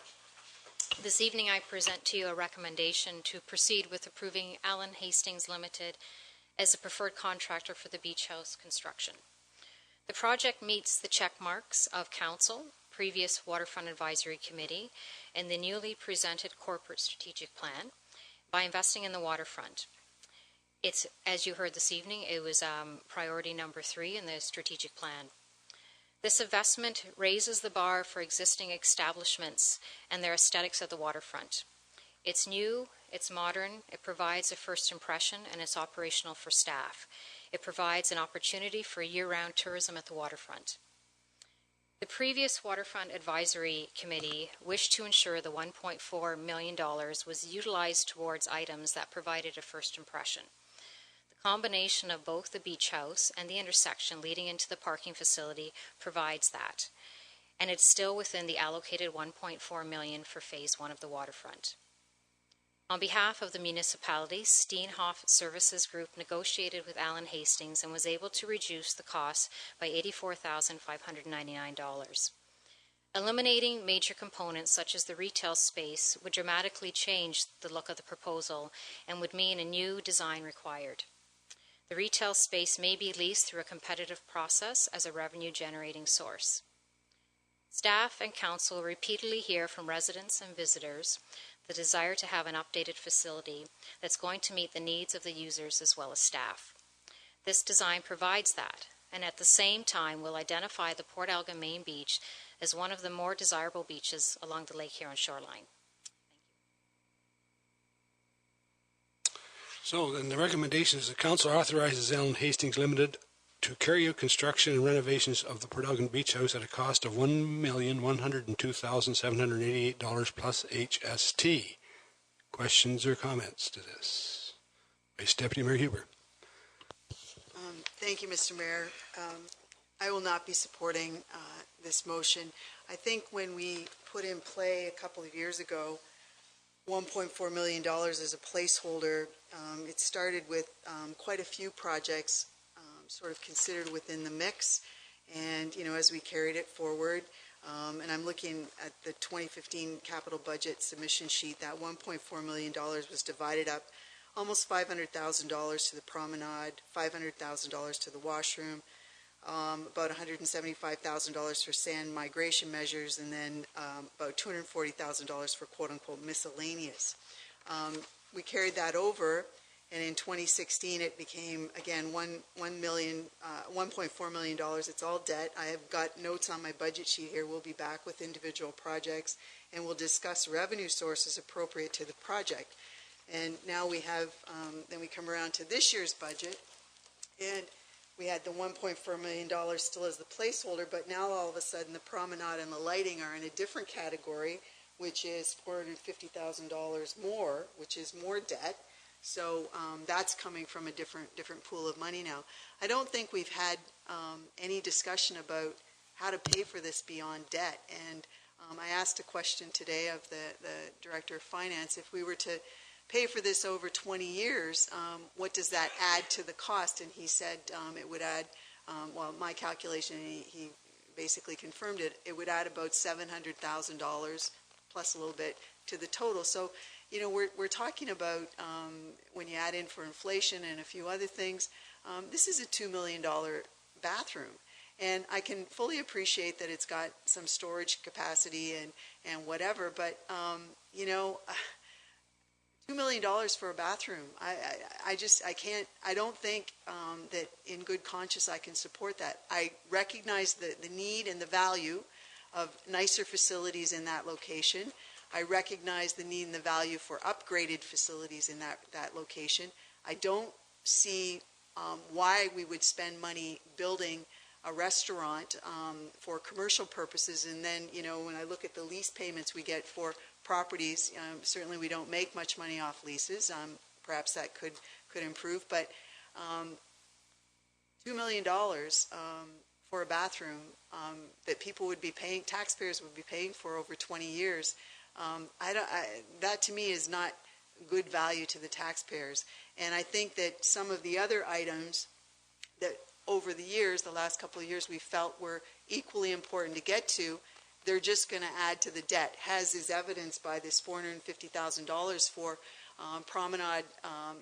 [SPEAKER 11] This evening I present to you a recommendation to proceed with approving Allen Hastings Limited as a preferred contractor for the beach house construction. The project meets the check marks of Council, previous Waterfront Advisory Committee, and the newly presented Corporate Strategic Plan by investing in the waterfront. It's, as you heard this evening, it was priority number 3 in the strategic plan. This investment raises the bar for existing establishments and their aesthetics at the waterfront. It's new, it's modern, it provides a first impression, and it's operational for staff. It provides an opportunity for year-round tourism at the waterfront. The previous Waterfront Advisory Committee wished to ensure the $1.4 million was utilized towards items that provided a first impression. The combination of both the beach house and the intersection leading into the parking facility provides that, and it's still within the allocated $1.4 million for Phase 1 of the waterfront. On behalf of the municipality, Steenhoff Services Group negotiated with Allen Hastings and was able to reduce the cost by $84,599. Eliminating major components such as the retail space would dramatically change the look of the proposal and would mean a new design required. The retail space may be leased through a competitive process as a revenue-generating source. Staff and council repeatedly hear from residents and visitors the desire to have an updated facility that's going to meet the needs of the users as well as staff. This design provides that, and at the same time will identify the Port Elgin Main Beach as one of the more desirable beaches along the Lake Huron shoreline.
[SPEAKER 1] So then the recommendation is the council authorizes Allen Hastings Limited to carry out construction and renovations of the Port Elgin Beach House at a cost of $1,102,788 plus HST. Questions or comments to this? Vice Deputy Mayor Huber.
[SPEAKER 8] Thank you, Mr. Mayor. I will not be supporting this motion. I think when we put in play a couple of years ago $1.4 million as a placeholder, it started with quite a few projects sort of considered within the mix. And, as we carried it forward, and I'm looking at the 2015 capital budget submission sheet, that $1.4 million was divided up almost $500,000 to the promenade, $500,000 to the washroom, about $175,000 for sand migration measures, and then about $240,000 for quote-unquote miscellaneous. We carried that over, and in 2016 it became, again, $1.4 million. It's all debt. I have got notes on my budget sheet here. We'll be back with individual projects, and we'll discuss revenue sources appropriate to the project. And now we have, then we come around to this year's budget, and we had the $1.4 million still as the placeholder, but now all of a sudden the promenade and the lighting are in a different category, which is $450,000 more, which is more debt. So that's coming from a different pool of money now. I don't think we've had any discussion about how to pay for this beyond debt. And I asked a question today of the Director of Finance. If we were to pay for this over 20 years, what does that add to the cost? And he said it would add, well, my calculation, he basically confirmed it, it would add about $700,000 plus a little bit to the total. So, we're talking about, when you add in for inflation and a few other things, this is a $2 million bathroom. And I can fully appreciate that it's got some storage capacity and whatever, but, $2 million for a bathroom. I don't think that in good conscience I can support that. I recognize the need and the value of nicer facilities in that location. I recognize the need and the value for upgraded facilities in that location. I don't see why we would spend money building a restaurant for commercial purposes, and then, when I look at the lease payments we get for properties, certainly we don't make much money off leases. Perhaps that could improve, but $2 million for a bathroom that people would be paying, taxpayers would be paying for over 20 years, that to me is not good value to the taxpayers. And I think that some of the other items that over the years, the last couple of years, we felt were equally important to get to, they're just going to add to the debt, as is evidenced by this $450,000 for promenade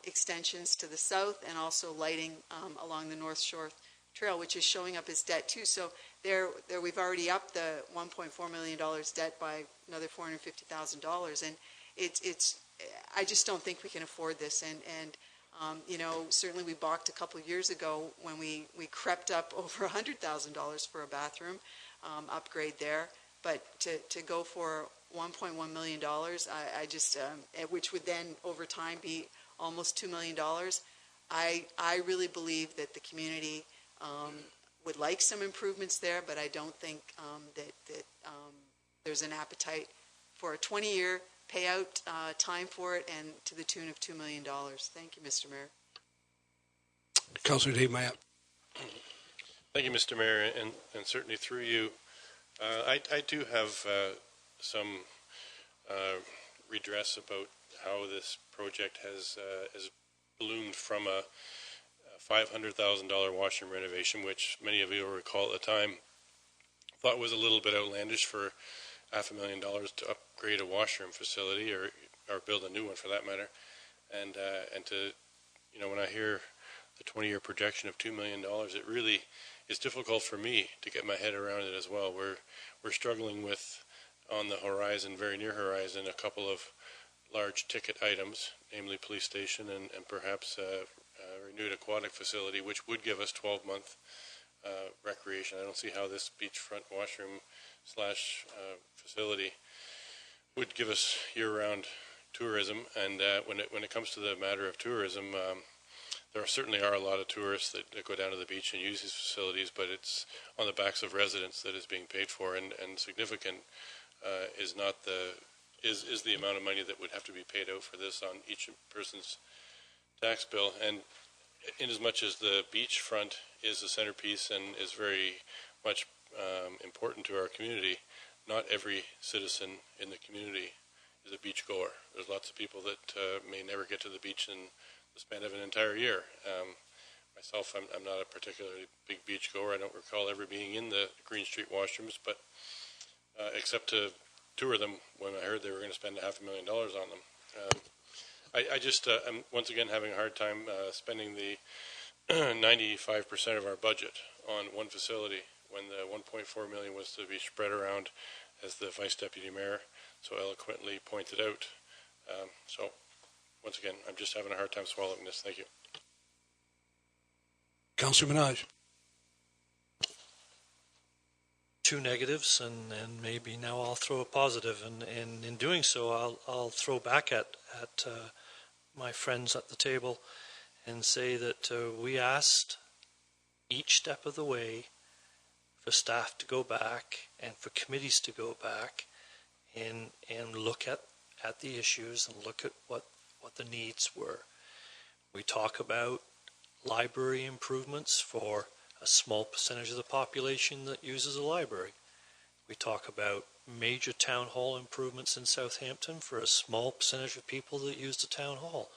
[SPEAKER 8] extensions to the south and also lighting along the North Shore Trail, which is showing up as debt too. So there we've already upped the $1.4 million debt by another $450,000, and it's I just don't think we can afford this. And certainly we balked a couple of years ago when we crept up over $100,000 for a bathroom upgrade there. But to go for $1.1 million, I just, which would then over time be almost $2 million, I really believe that the community would like some improvements there, but I don't think that there's an appetite for a 20-year payout time for it, and to the tune of $2 million. Thank you, Mr. Mayor.
[SPEAKER 1] Councillor Dave Mayap.
[SPEAKER 5] Thank you, Mr. Mayor, and certainly through you, I do have some redress about how this project has bloomed from a $500,000 washroom renovation, which many of you will recall at the time thought was a little bit outlandish for $500,000 to upgrade a washroom facility or build a new one for that matter, and to when I hear the 20-year projection of $2 million, it really is difficult for me to get my head around it as well. We're struggling with, on the horizon, very near horizon, a couple of large ticket items, namely police station and perhaps a renewed aquatic facility, which would give us 12-month recreation. I don't see how this beachfront washroom / facility would give us year-round tourism. And when it comes to the matter of tourism, there certainly are a lot of tourists that go down to the beach and use these facilities, but it's on the backs of residents that is being paid for, and significant is not the amount of money that would have to be paid out for this on each person's tax bill. And in as much as the beachfront is the centerpiece and is very much important to our community, not every citizen in the community is a beach goer. There's lots of people that may never get to the beach in the span of an entire year. Myself, I'm not a particularly big beach goer. I don't recall ever being in the Green Street washrooms, but except to tour them when I heard they were going to spend $500,000 on them. I just, I'm once again having a hard time spending the 95% of our budget on one facility when the $1.4 million was to be spread around, as the Vice Deputy Mayor so eloquently pointed out. So, once again, I'm just having a hard time swallowing this. Thank you.
[SPEAKER 1] Councillor Minaj.
[SPEAKER 3] Two negatives, and maybe now I'll throw a positive, and in doing so, I'll throw back at my friends at the table and say that we asked each step of the way for staff to go back and for committees to go back and look at the issues and look at what the needs were. We talk about library improvements for a small percentage of the population that uses a library. We talk about major town hall improvements in Southampton for a small percentage of people that use the town hall.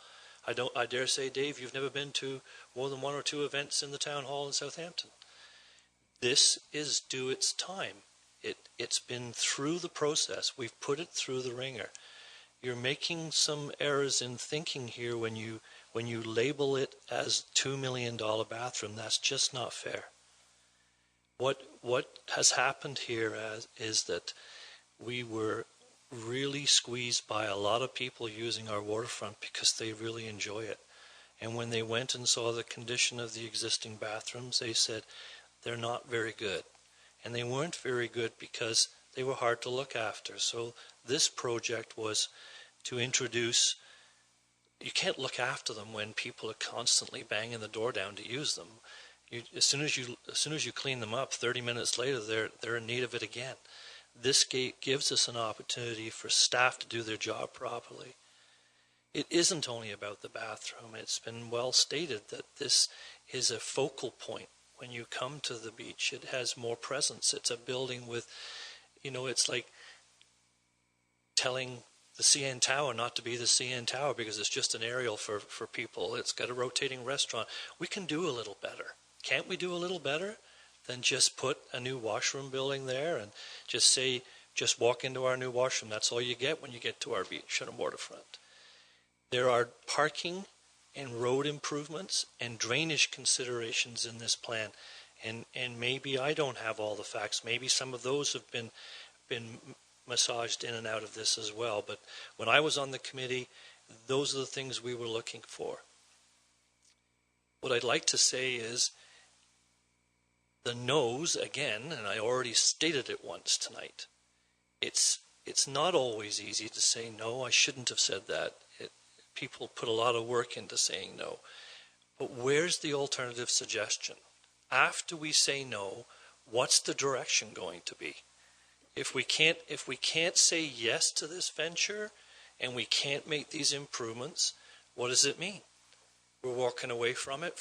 [SPEAKER 3] I dare say, Dave, you've never been to more than one or two events in the town hall in Southampton. This is due its time. It's been through the process. We've put it through the ringer. You're making some errors in thinking here when you label it as $2 million bathroom. That's just not fair. What has happened here is that we were really squeezed by a lot of people using our waterfront because they really enjoy it. And when they went and saw the condition of the existing bathrooms, they said they're not very good. And they weren't very good because they were hard to look after. So this project was to introduce, you can't look after them when people are constantly banging the door down to use them. As soon as you clean them up, 30 minutes later, they're in need of it again. This gate gives us an opportunity for staff to do their job properly. It isn't only about the bathroom. It's been well stated that this is a focal point. When you come to the beach, it has more presence. It's a building with, it's like telling the CN Tower not to be the CN Tower because it's just an aerial for people. It's got a rotating restaurant. We can do a little better. Can't we do a little better than just put a new washroom building there and just say, just walk into our new washroom. That's all you get when you get to our beach and waterfront. There are parking and road improvements and drainage considerations in this plan. And maybe I don't have all the facts. Maybe some of those have been massaged in and out of this as well. But when I was on the committee, those are the things we were looking for. What I'd like to say is the no's, again, and I already stated it once tonight, it's not always easy to say no. I shouldn't have said that. People put a lot of work into saying no. But where's the alternative suggestion? After we say no, what's the direction going to be? If we can't say yes to this venture and we can't make these improvements, what does it mean? We're walking away from it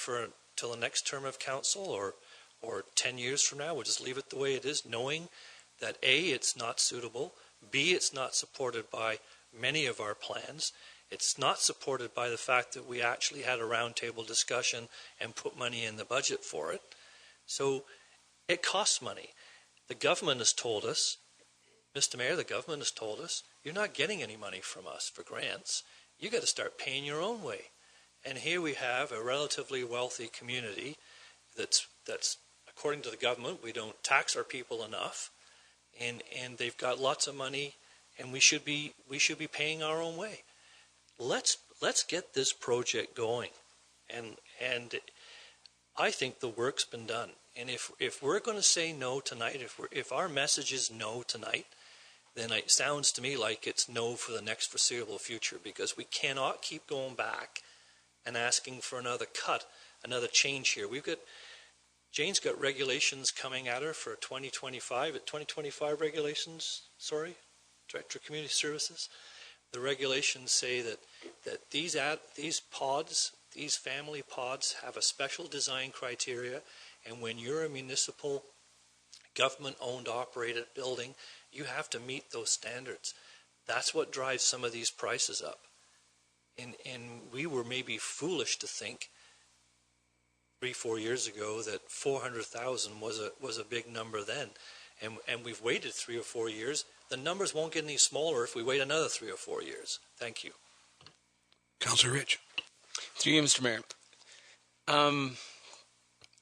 [SPEAKER 3] till the next term of council or 10 years from now. We'll just leave it the way it is, knowing that A, it's not suitable, B, it's not supported by many of our plans. It's not supported by the fact that we actually had a roundtable discussion and put money in the budget for it. So it costs money. The government has told us, Mr. Mayor, the government has told us, you're not getting any money from us for grants. You got to start paying your own way. And here we have a relatively wealthy community that's according to the government, we don't tax our people enough, and they've got lots of money, and we should be paying our own way. Let's get this project going, and I think the work's been done. And if we're going to say no tonight, if our message is no tonight, then it sounds to me like it's no for the next foreseeable future, because we cannot keep going back and asking for another cut, another change here. Jane's got regulations coming at her for 2025 regulations, Director of Community Services. The regulations say that these pods, these family pods, have a special design criteria, and when you're a municipal government-owned operated building, you have to meet those standards. That's what drives some of these prices up. And we were maybe foolish to think 3-4 years ago that 400,000 was a big number then. And we've waited 3 or 4 years. The numbers won't get any smaller if we wait another 3 or 4 years. Thank you.
[SPEAKER 1] Councillor Rich.
[SPEAKER 12] Through you, Mr. Mayor.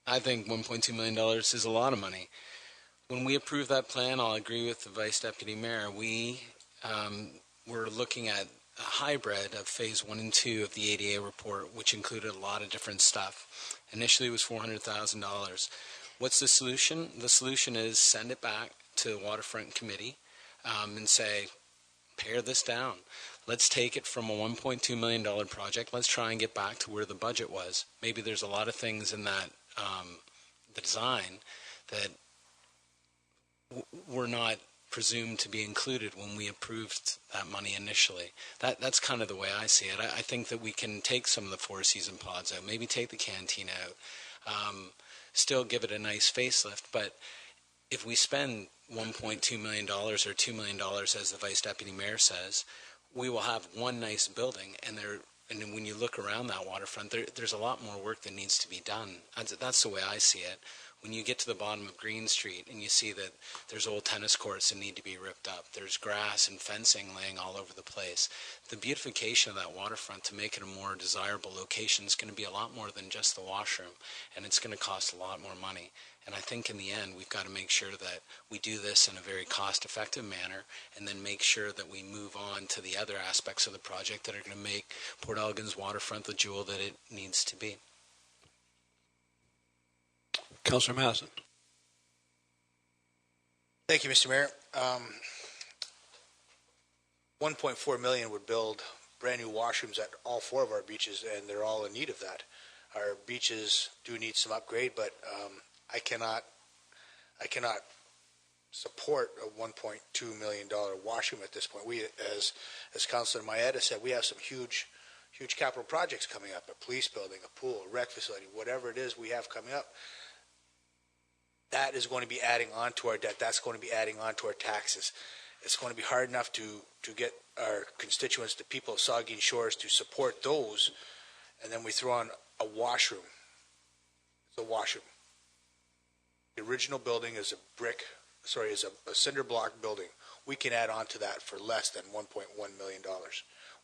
[SPEAKER 12] I think $1.2 million is a lot of money. When we approved that plan, I'll agree with the Vice Deputy Mayor. We were looking at a hybrid of Phase 1 and 2 of the ADA report, which included a lot of different stuff. Initially, it was $400,000. What's the solution? The solution is send it back to the Waterfront Committee and say, pare this down. Let's take it from a $1.2 million project. Let's try and get back to where the budget was. Maybe there's a lot of things in that the design that were not presumed to be included when we approved that money initially. That's kind of the way I see it. I think that we can take some of the Four Season pods out, maybe take the canteen out, still give it a nice facelift, but if we spend $1.2 million or $2 million, as the Vice Deputy Mayor says, we will have one nice building, and when you look around that waterfront, there's a lot more work that needs to be done. That's the way I see it. When you get to the bottom of Green Street and you see that there's old tennis courts that need to be ripped up, there's grass and fencing laying all over the place, the beautification of that waterfront to make it a more desirable location is going to be a lot more than just the washroom, and it's going to cost a lot more money. And I think in the end, we've got to make sure that we do this in a very cost-effective manner, and then make sure that we move on to the other aspects of the project that are going to make Port Elgin's waterfront the jewel that it needs to be.
[SPEAKER 1] Councillor Madison.
[SPEAKER 13] Thank you, Mr. Mayor. $1.4 million would build brand new washrooms at all 4 of our beaches, and they're all in need of that. Our beaches do need some upgrade, but I cannot support a $1.2 million washroom at this point. We, as Councillor Maeda said, we have some huge capital projects coming up: a police building, a pool, a rec facility, whatever it is we have coming up. That is going to be adding on to our debt. That's going to be adding on to our taxes. It's going to be hard enough to get our constituents, the people of Saugeen Shores, to support those, and then we throw on a washroom. It's a washroom. The original building is a cinder block building. We can add on to that for less than $1.1 million.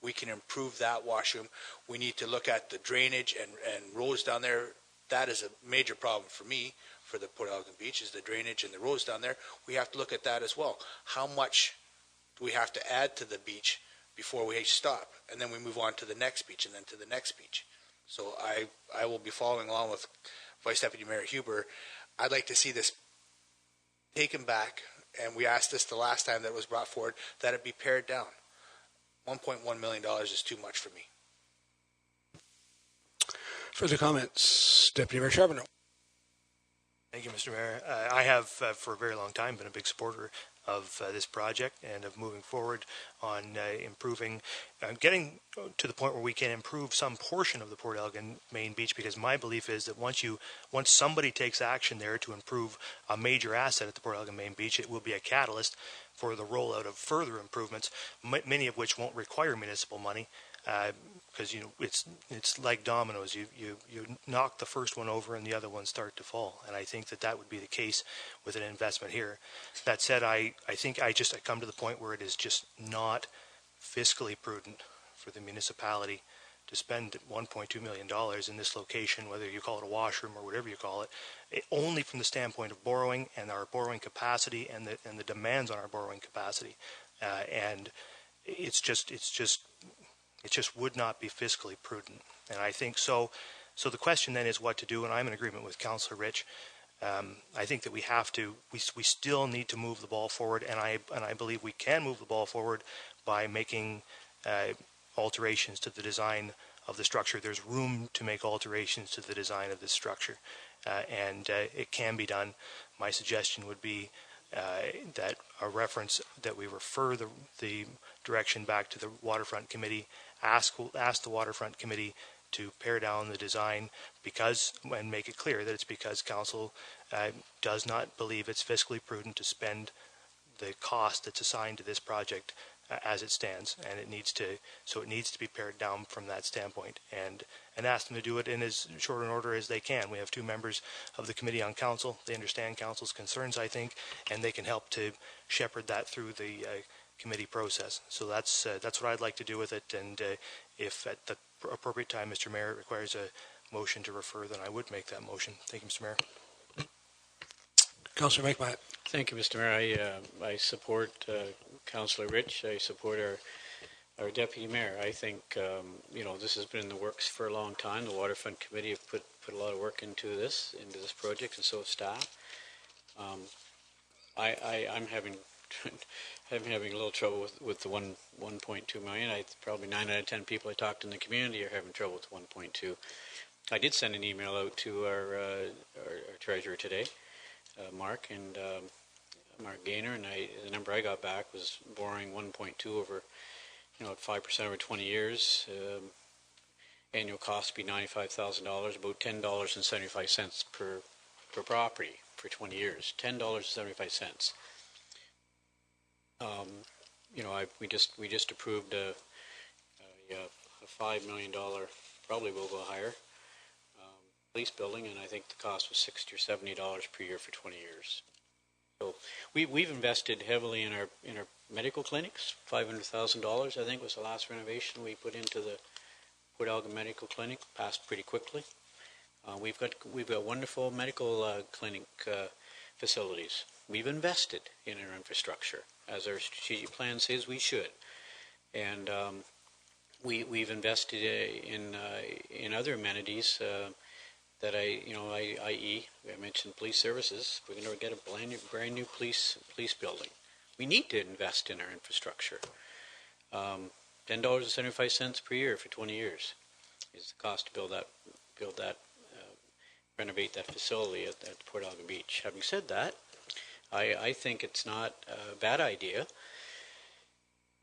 [SPEAKER 13] We can improve that washroom. We need to look at the drainage and roads down there. That is a major problem for me, for the Port Elgin Beach, is the drainage and the roads down there. We have to look at that as well. How much do we have to add to the beach before we stop? And then we move on to the next beach, and then to the next beach. So I will be following along with Vice Deputy Mayor Huber. I'd like to see this taken back, and we asked this the last time that it was brought forward, that it be pared down. $1.1 million is too much for me.
[SPEAKER 1] Further comments? Deputy Mayor Charbonneau.
[SPEAKER 9] Thank you, Mr. Mayor. I have, for a very long time, been a big supporter of this project and of moving forward on improving, getting to the point where we can improve some portion of the Port Elgin main beach, because my belief is that once somebody takes action there to improve a major asset at the Port Elgin main beach, it will be a catalyst for the rollout of further improvements, many of which won't require municipal money. Because it's like dominoes. You knock the first one over and the other ones start to fall. And I think that would be the case with an investment here. That said, I think I come to the point where it is just not fiscally prudent for the municipality to spend $1.2 million in this location, whether you call it a washroom or whatever you call it, only from the standpoint of borrowing and our borrowing capacity and the demands on our borrowing capacity. And it just would not be fiscally prudent. And I think so. So the question then is what to do, and I'm in agreement with Councillor Rich. I think that we still need to move the ball forward, and I believe we can move the ball forward by making alterations to the design of the structure. There's room to make alterations to the design of this structure, and it can be done. My suggestion would be that a reference that we refer the direction back to the Waterfront Committee, ask the Waterfront Committee to pare down the design and make it clear that it's because Council does not believe it's fiscally prudent to spend the cost that's assigned to this project as it stands, and it needs to be pared down from that standpoint, and ask them to do it in as short an order as they can. We have 2 members of the Committee on Council. They understand Council's concerns, I think, and they can help to shepherd that through the committee process. So that's what I'd like to do with it, and if at the appropriate time, Mr. Mayor, it requires a motion to refer, then I would make that motion. Thank you, Mr. Mayor.
[SPEAKER 1] Councillor McMahon.
[SPEAKER 10] Thank you, Mr. Mayor. I support Councillor Rich. I support our Deputy Mayor. I think, this has been in the works for a long time. The Waterfront Committee have put a lot of work into this project, and so have staff. I'm having a little trouble with the 1.2 million. Probably 9 out of 10 people I talked to in the community are having trouble with 1.2. I did send an email out to our treasurer today, Mark Gaynor, and the number I got back was borrowing 1.2 over, at 5% over 20 years. Annual cost would be $95,000, about $10.75 per property for 20 years. $10.75. We just approved a $5 million, probably will go higher, police building, and I think the cost was $60 or $70 per year for 20 years. So we've invested heavily in our medical clinics. $500,000, I think, was the last renovation we put into the Port Elgin Medical Clinic. Passed pretty quickly. We've got wonderful medical clinic facilities. We've invested in our infrastructure, as our strategic plan says we should, and we've invested in other amenities that i.e. I mentioned police services. We're going to get a brand new police building. We need to invest in our infrastructure. $10.75 per year for 20 years is the cost to build that, renovate that facility at Port Elgin Beach. Having said that, I think it's not a bad idea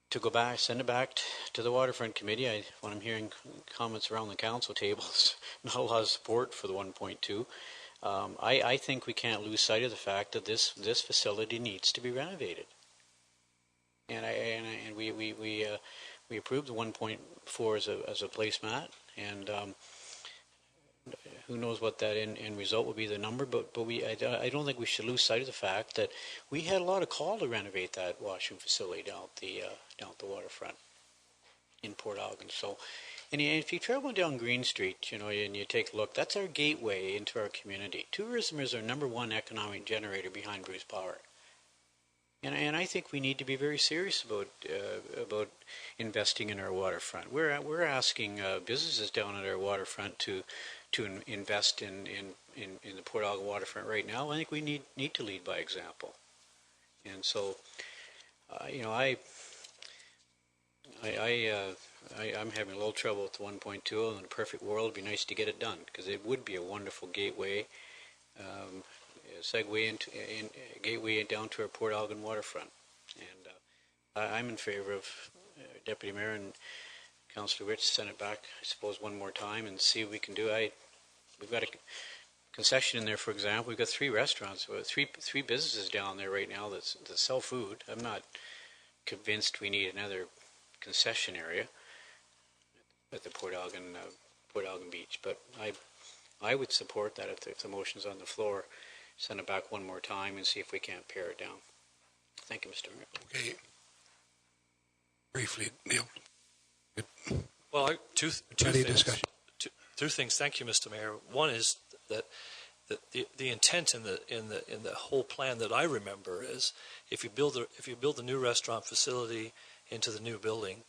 [SPEAKER 10] to go back, send it back to the Waterfront Committee. When I'm hearing comments around the council tables, not a lot of support for the 1.2. I think we can't lose sight of the fact that this facility needs to be renovated. And we approved the 1.4 as a placemat, and who knows what that end result will be, the number, but I don't think we should lose sight of the fact that we had a lot of call to renovate that washroom facility down at the waterfront in Port Elgin. So, and if you travel down Green Street, and you take a look, that's our gateway into our community. Tourism is our #1 economic generator behind Bruce Power. And I think we need to be very serious about investing in our waterfront. We're asking businesses down at our waterfront to invest in the Port Elgin waterfront right now. I think we need to lead by example. And so, I'm having a little trouble with the 1.2. In a perfect world, it'd be nice to get it done, because it would be a wonderful gateway. Gateway down to our Port Elgin waterfront, and I'm in favor of Deputy Mayor and Councillor Rich send it back, I suppose, one more time and see what we can do. We've got a concession in there, for example. We've got 3 restaurants, three businesses down there right now that sell food. I'm not convinced we need another concession area at the Port Elgin Beach, but I would support that if the motion's on the floor. Send it back one more time and see if we can't pare it down. Thank you, Mr. Mayor.
[SPEAKER 1] Okay. Briefly, Neil.
[SPEAKER 3] Well, two things. Thank you, Mr. Mayor. One is that the intent in the whole plan that I remember is if you build the new restaurant facility into the new building,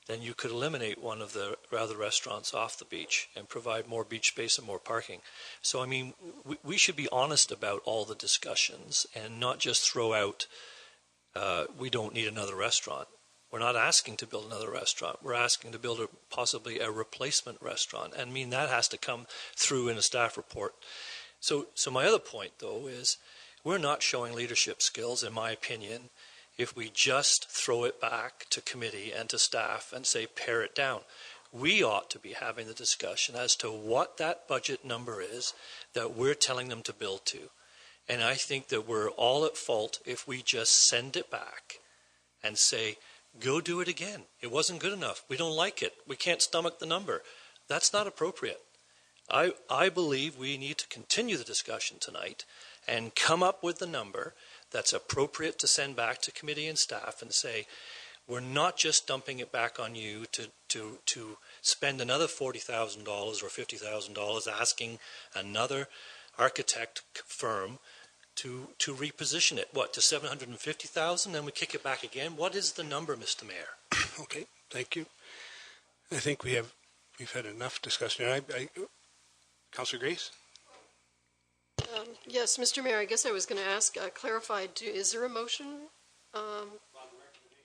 [SPEAKER 3] then you could eliminate one of the other restaurants off the beach and provide more beach space and more parking. So, I mean, we should be honest about all the discussions and not just throw out, we don't need another restaurant. We're not asking to build another restaurant. We're asking to build possibly a replacement restaurant. And I mean, that has to come through in a staff report. So my other point, though, is we're not showing leadership skills, in my opinion, if we just throw it back to committee and to staff and say, pare it down. We ought to be having the discussion as to what that budget number is that we're telling them to build to. And I think that we're all at fault if we just send it back and say, go do it again. It wasn't good enough. We don't like it. We can't stomach the number. That's not appropriate. I believe we need to continue the discussion tonight and come up with the number that's appropriate to send back to committee and staff and say, we're not just dumping it back on you to spend another $40,000 or $50,000 asking another architect firm to reposition it. What, to $750,000? Then we kick it back again? What is the number, Mr. Mayor?
[SPEAKER 1] Okay, thank you. I think we've had enough discussion. Councillor Grace?
[SPEAKER 6] Yes, Mr. Mayor, I guess I was going to ask, clarify, is there a motion?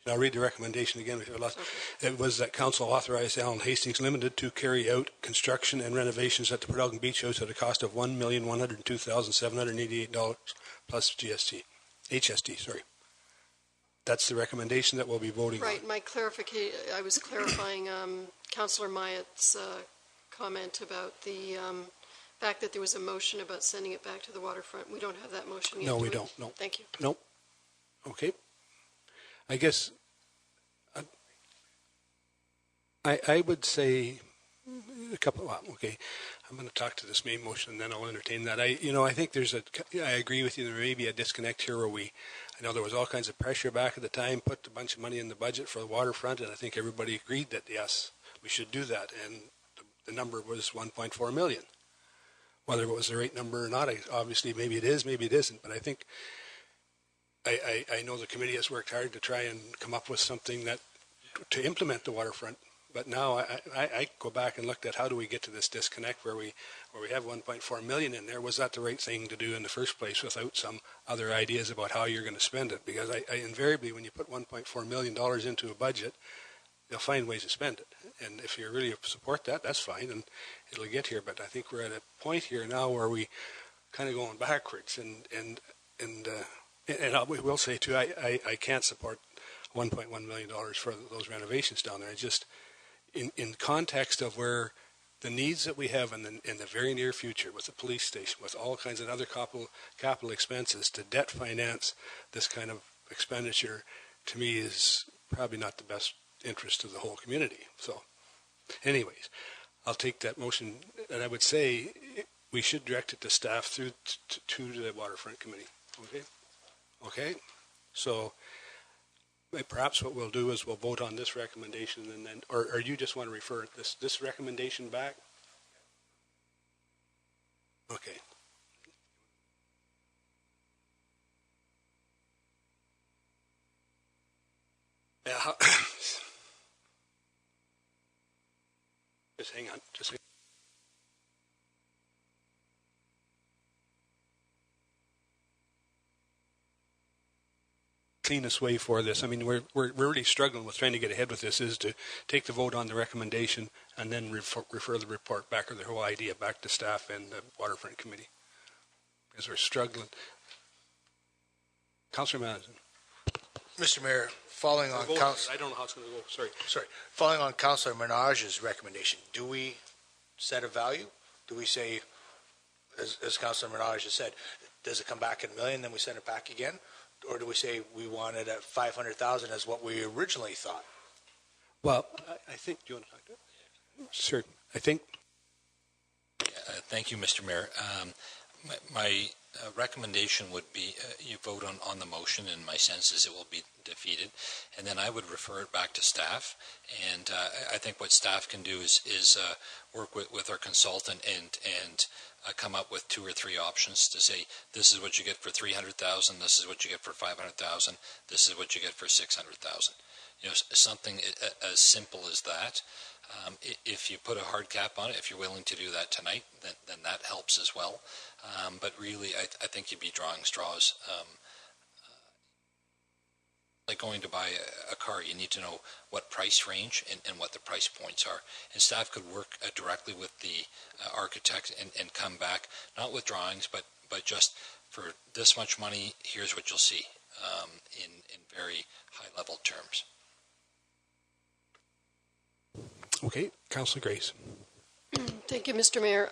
[SPEAKER 1] I'll read the recommendation again. Okay. It was that Council authorized Allen Hastings Limited to carry out construction and renovations at the Port Elgin Beach House at a cost of $1,102,788 plus HST, sorry. That's the recommendation that we'll be voting on.
[SPEAKER 6] Right, I was clarifying Councillor Myatt's comment about the fact that there was a motion about sending it back to the waterfront. We don't have that motion yet.
[SPEAKER 1] No, we don't. No.
[SPEAKER 6] Thank you.
[SPEAKER 1] No. Okay. I guess I would say a couple. Well, okay, I'm going to talk to this main motion, and then I'll entertain that. I think I agree with you. There may be a disconnect here where I know there was all kinds of pressure back at the time, put a bunch of money in the budget for the waterfront, and I think everybody agreed that yes, we should do that, and the number was 1.4 million. Whether it was the right number or not, obviously maybe it is, maybe it isn't, but I think. I know the committee has worked hard to try and come up with something to implement the waterfront. But now I go back and looked at how do we get to this disconnect where we have 1.4 million in there. Was that the right thing to do in the first place without some other ideas about how you're going to spend it? Because I invariably, when you put $1.4 million into a budget, they'll find ways to spend it. And if you really support that, that's fine, and it'll get here. But I think we're at a point here now where we kind of going backwards, and I will say, too, I can't support $1.1 million for those renovations down there. Just in context of where the needs that we have in the very near future with the police station, with all kinds of other capital expenses, to debt finance this kind of expenditure, to me, is probably not the best interest of the whole community. So, anyways, I'll take that motion, and I would say we should direct it to staff through to the Waterfront Committee. Okay? Okay, so perhaps what we'll do is we'll vote on this recommendation, and then, or you just want to refer this recommendation back? Okay. Yeah. Just hang on. Cleanest way for this. I mean, we're really struggling with trying to get ahead with this is to take the vote on the recommendation and then refer the report back, or the whole idea back to staff and the Waterfront Committee, because we're struggling. Councillor Madison.
[SPEAKER 13] Mr. Mayor, following on
[SPEAKER 1] I don't know how it's going to go. Sorry.
[SPEAKER 13] Following on Councillor Menage's recommendation, do we set a value? Do we say, as Councillor Menage has said, does it come back at $1 million, then we send it back again? Or do we say we want it at 500,000 as what we originally thought?
[SPEAKER 1] Well, I think, do you want to talk to it? Sure. I think.
[SPEAKER 14] Thank you, Mr. Mayor. My recommendation would be you vote on the motion, and my sense is it will be defeated, and then I would refer it back to staff. And I think what staff can do is work with our consultant and come up with 2 or 3 options to say, this is what you get for 300,000, this is what you get for 500,000, this is what you get for 600,000. Something as simple as that. If you put a hard cap on it, if you're willing to do that tonight, then that helps as well. But really, I think you'd be drawing straws. like going to buy a car, you need to know what price range and what the price points are. And staff could work directly with the architect and come back, not with drawings, but just for this much money, here's what you'll see in very high-level terms.
[SPEAKER 1] Okay, Councillor Grace.
[SPEAKER 6] Thank you, Mr. Mayor.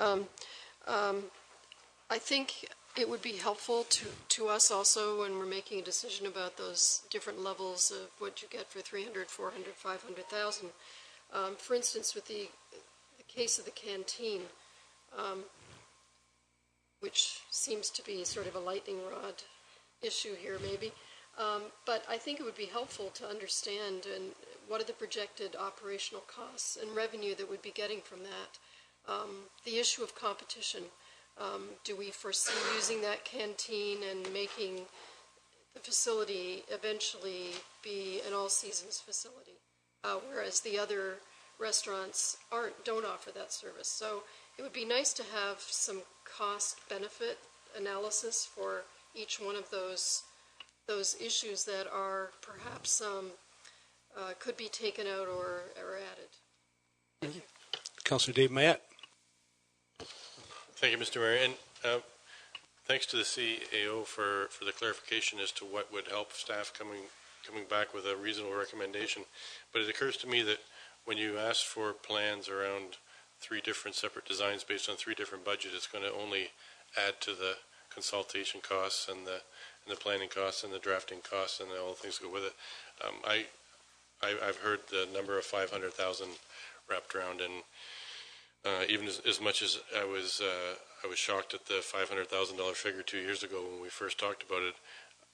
[SPEAKER 6] I think it would be helpful to us also when we're making a decision about those different levels of what you get for 300, 400, 500,000. For instance, with the case of the canteen, which seems to be sort of a lightning rod issue here maybe, but I think it would be helpful to understand what are the projected operational costs and revenue that we'd be getting from that. The issue of competition. Do we foresee using that canteen and making the facility eventually be an all-seasons facility, whereas the other restaurants don't offer that service? So it would be nice to have some cost-benefit analysis for each one of those issues that are perhaps could be taken out or added. Thank you.
[SPEAKER 1] Councillor Dave Mayette.
[SPEAKER 5] Thank you, Mr. Mayor. And thanks to the CAO for the clarification as to what would help staff coming back with a reasonable recommendation. But it occurs to me that when you ask for plans around 3 different separate designs based on 3 different budgets, it's going to only add to the consultation costs and the planning costs and the drafting costs and all the things that go with it. I've heard the number of 500,000 wrapped around, and even as much as I was shocked at the $500,000 figure 2 years ago when we first talked about it.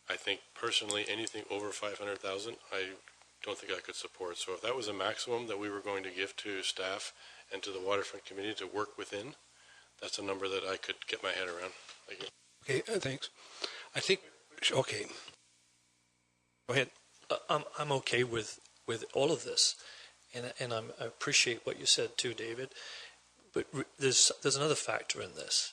[SPEAKER 5] I think personally anything over 500,000, I don't think I could support. So if that was a maximum that we were going to give to staff and to the Waterfront Committee to work within, that's a number that I could get my head around. Thank you.
[SPEAKER 1] Okay, thanks. I think, okay. Go ahead.
[SPEAKER 3] I'm okay with all of this, and I appreciate what you said too, David. But there's another factor in this.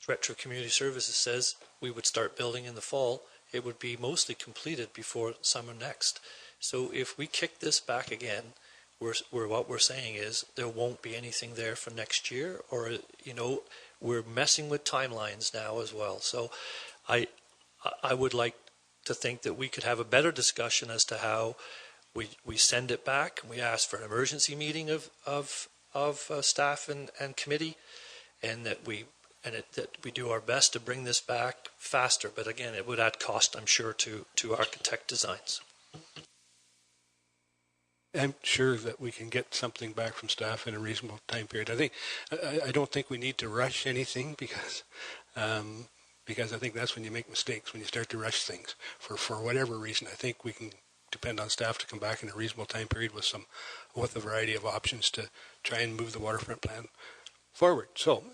[SPEAKER 3] Director of Community Services says we would start building in the fall. It would be mostly completed before summer next. So if we kick this back again, what we're saying is there won't be anything there for next year, or we're messing with timelines now as well. So I would like to think that we could have a better discussion as to how we send it back, and we ask for an emergency meeting of staff and committee, and that we do our best to bring this back faster. But again, it would add cost, I'm sure, to architect designs.
[SPEAKER 1] I'm sure that we can get something back from staff in a reasonable time period. I don't think we need to rush anything because I think that's when you make mistakes, when you start to rush things for whatever reason. I think we can depend on staff to come back in a reasonable time period with a variety of options to try and move the waterfront plan forward. So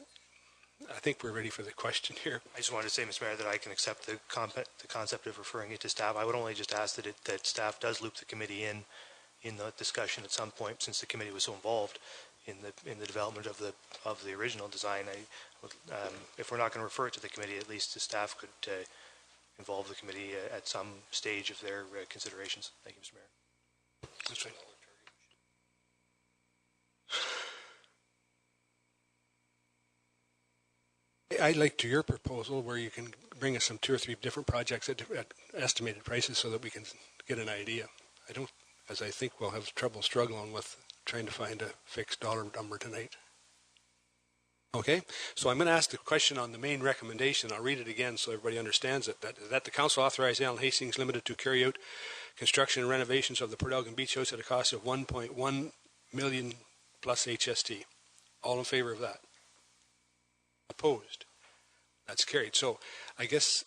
[SPEAKER 1] I think we're ready for the question here.
[SPEAKER 9] I just wanted to say, Mr. Mayor, that I can accept the concept of referring it to staff. I would only just ask that staff does loop the committee in the discussion at some point, since the committee was so involved in the development of the original design. If we're not going to refer it to the committee, at least the staff could involve the committee at some stage of their considerations. Thank you, Mr. Mayor.
[SPEAKER 1] That's right. I liked your proposal where you can bring us some 2 or 3 different projects at estimated prices so that we can get an idea. I think we'll have trouble struggling with trying to find a fixed dollar number tonight. Okay, so I'm going to ask the question on the main recommendation. I'll read it again so everybody understands it. That the Council authorize Allen Hastings Limited to carry out construction and renovations of the Port Elgin Beach House at a cost of $1.1 million plus HST. All in favor of that? Opposed? That's carried. So I guess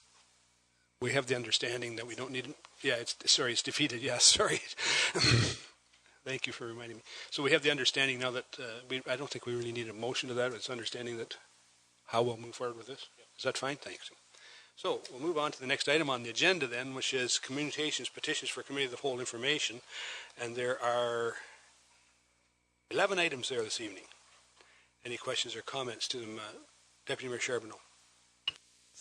[SPEAKER 1] we have the understanding that we don't need... Yeah, it's defeated. Yeah, sorry. Thank you for reminding me. So we have the understanding now that I don't think we really need a motion to that. It's understanding that how we'll move forward with this. Is that fine? Thanks. So we'll move on to the next item on the agenda then, which is communications, petitions for committee of the whole information. And there are 11 items there this evening. Any questions or comments to them, Deputy Mayor Charbonneau?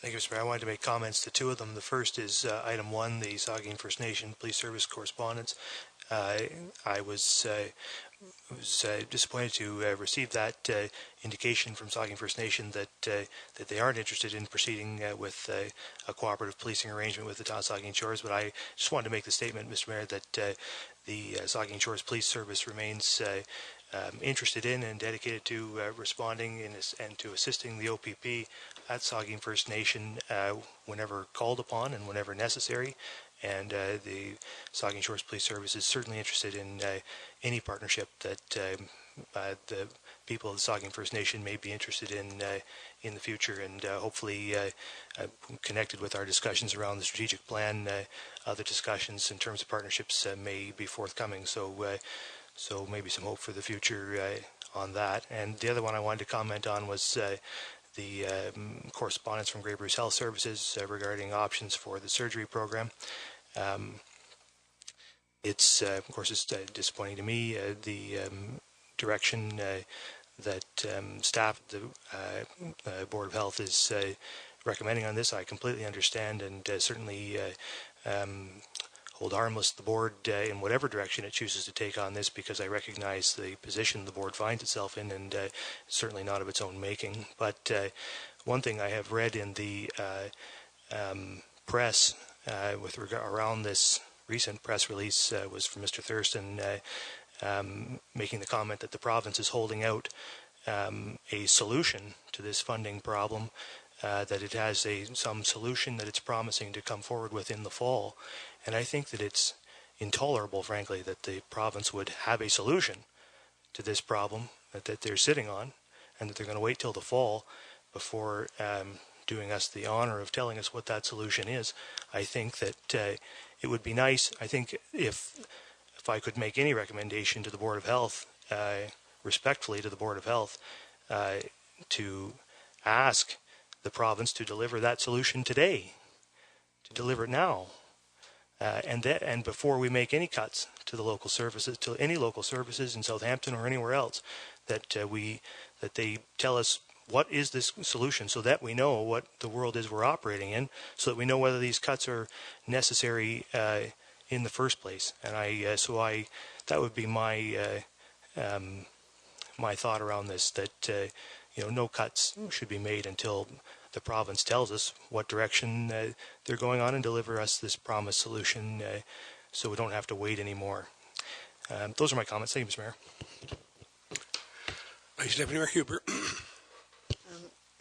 [SPEAKER 9] Thank you, Mr. Mayor. I wanted to make comments to two of them. The first is item 1, the Saugeen First Nation Police Service correspondence. I was disappointed to receive that indication from Saugeen First Nation that they aren't interested in proceeding with a cooperative policing arrangement with the town of Saugeen Shores. But I just wanted to make the statement, Mr. Mayor, that the Saugeen Shores Police Service remains interested in and dedicated to responding and to assisting the OPP at Saugeen First Nation whenever called upon and whenever necessary. And the Saugeen Shores Police Service is certainly interested in any partnership that the people of the Saugeen First Nation may be interested in the future. And hopefully, connected with our discussions around the strategic plan, other discussions in terms of partnerships may be forthcoming. So maybe some hope for the future on that. And the other one I wanted to comment on was the correspondence from Grey Bruce Health Services regarding options for the surgery program. It's, of course, it's disappointing to me, the direction that staff at the Board of Health is recommending on this. I completely understand and certainly hold harmless the board in whatever direction it chooses to take on this, because I recognize the position the board finds itself in, and certainly not of its own making. But one thing I have read in the press around this recent press release was from Mr. Thurston making the comment that the province is holding out a solution to this funding problem, that it has some solution that it's promising to come forward with in the fall. And I think that it's intolerable, frankly, that the province would have a solution to this problem that they're sitting on, and that they're going to wait till the fall before doing us the honor of telling us what that solution is. I think that it would be nice, I think, if I could make any recommendation to the Board of Health, respectfully to the Board of Health, to ask the province to deliver that solution today, to deliver it now. And before we make any cuts to the local services, to any local services in Southampton or anywhere else, that they tell us what is this solution, so that we know what the world is we're operating in, so that we know whether these cuts are necessary in the first place. And that would be my my thought around this, that no cuts should be made until the province tells us what direction they're going on and deliver us this promised solution, so we don't have to wait anymore. Those are my comments. Thank you, Mr. Mayor.
[SPEAKER 1] Vice Deputy Mayor Huber.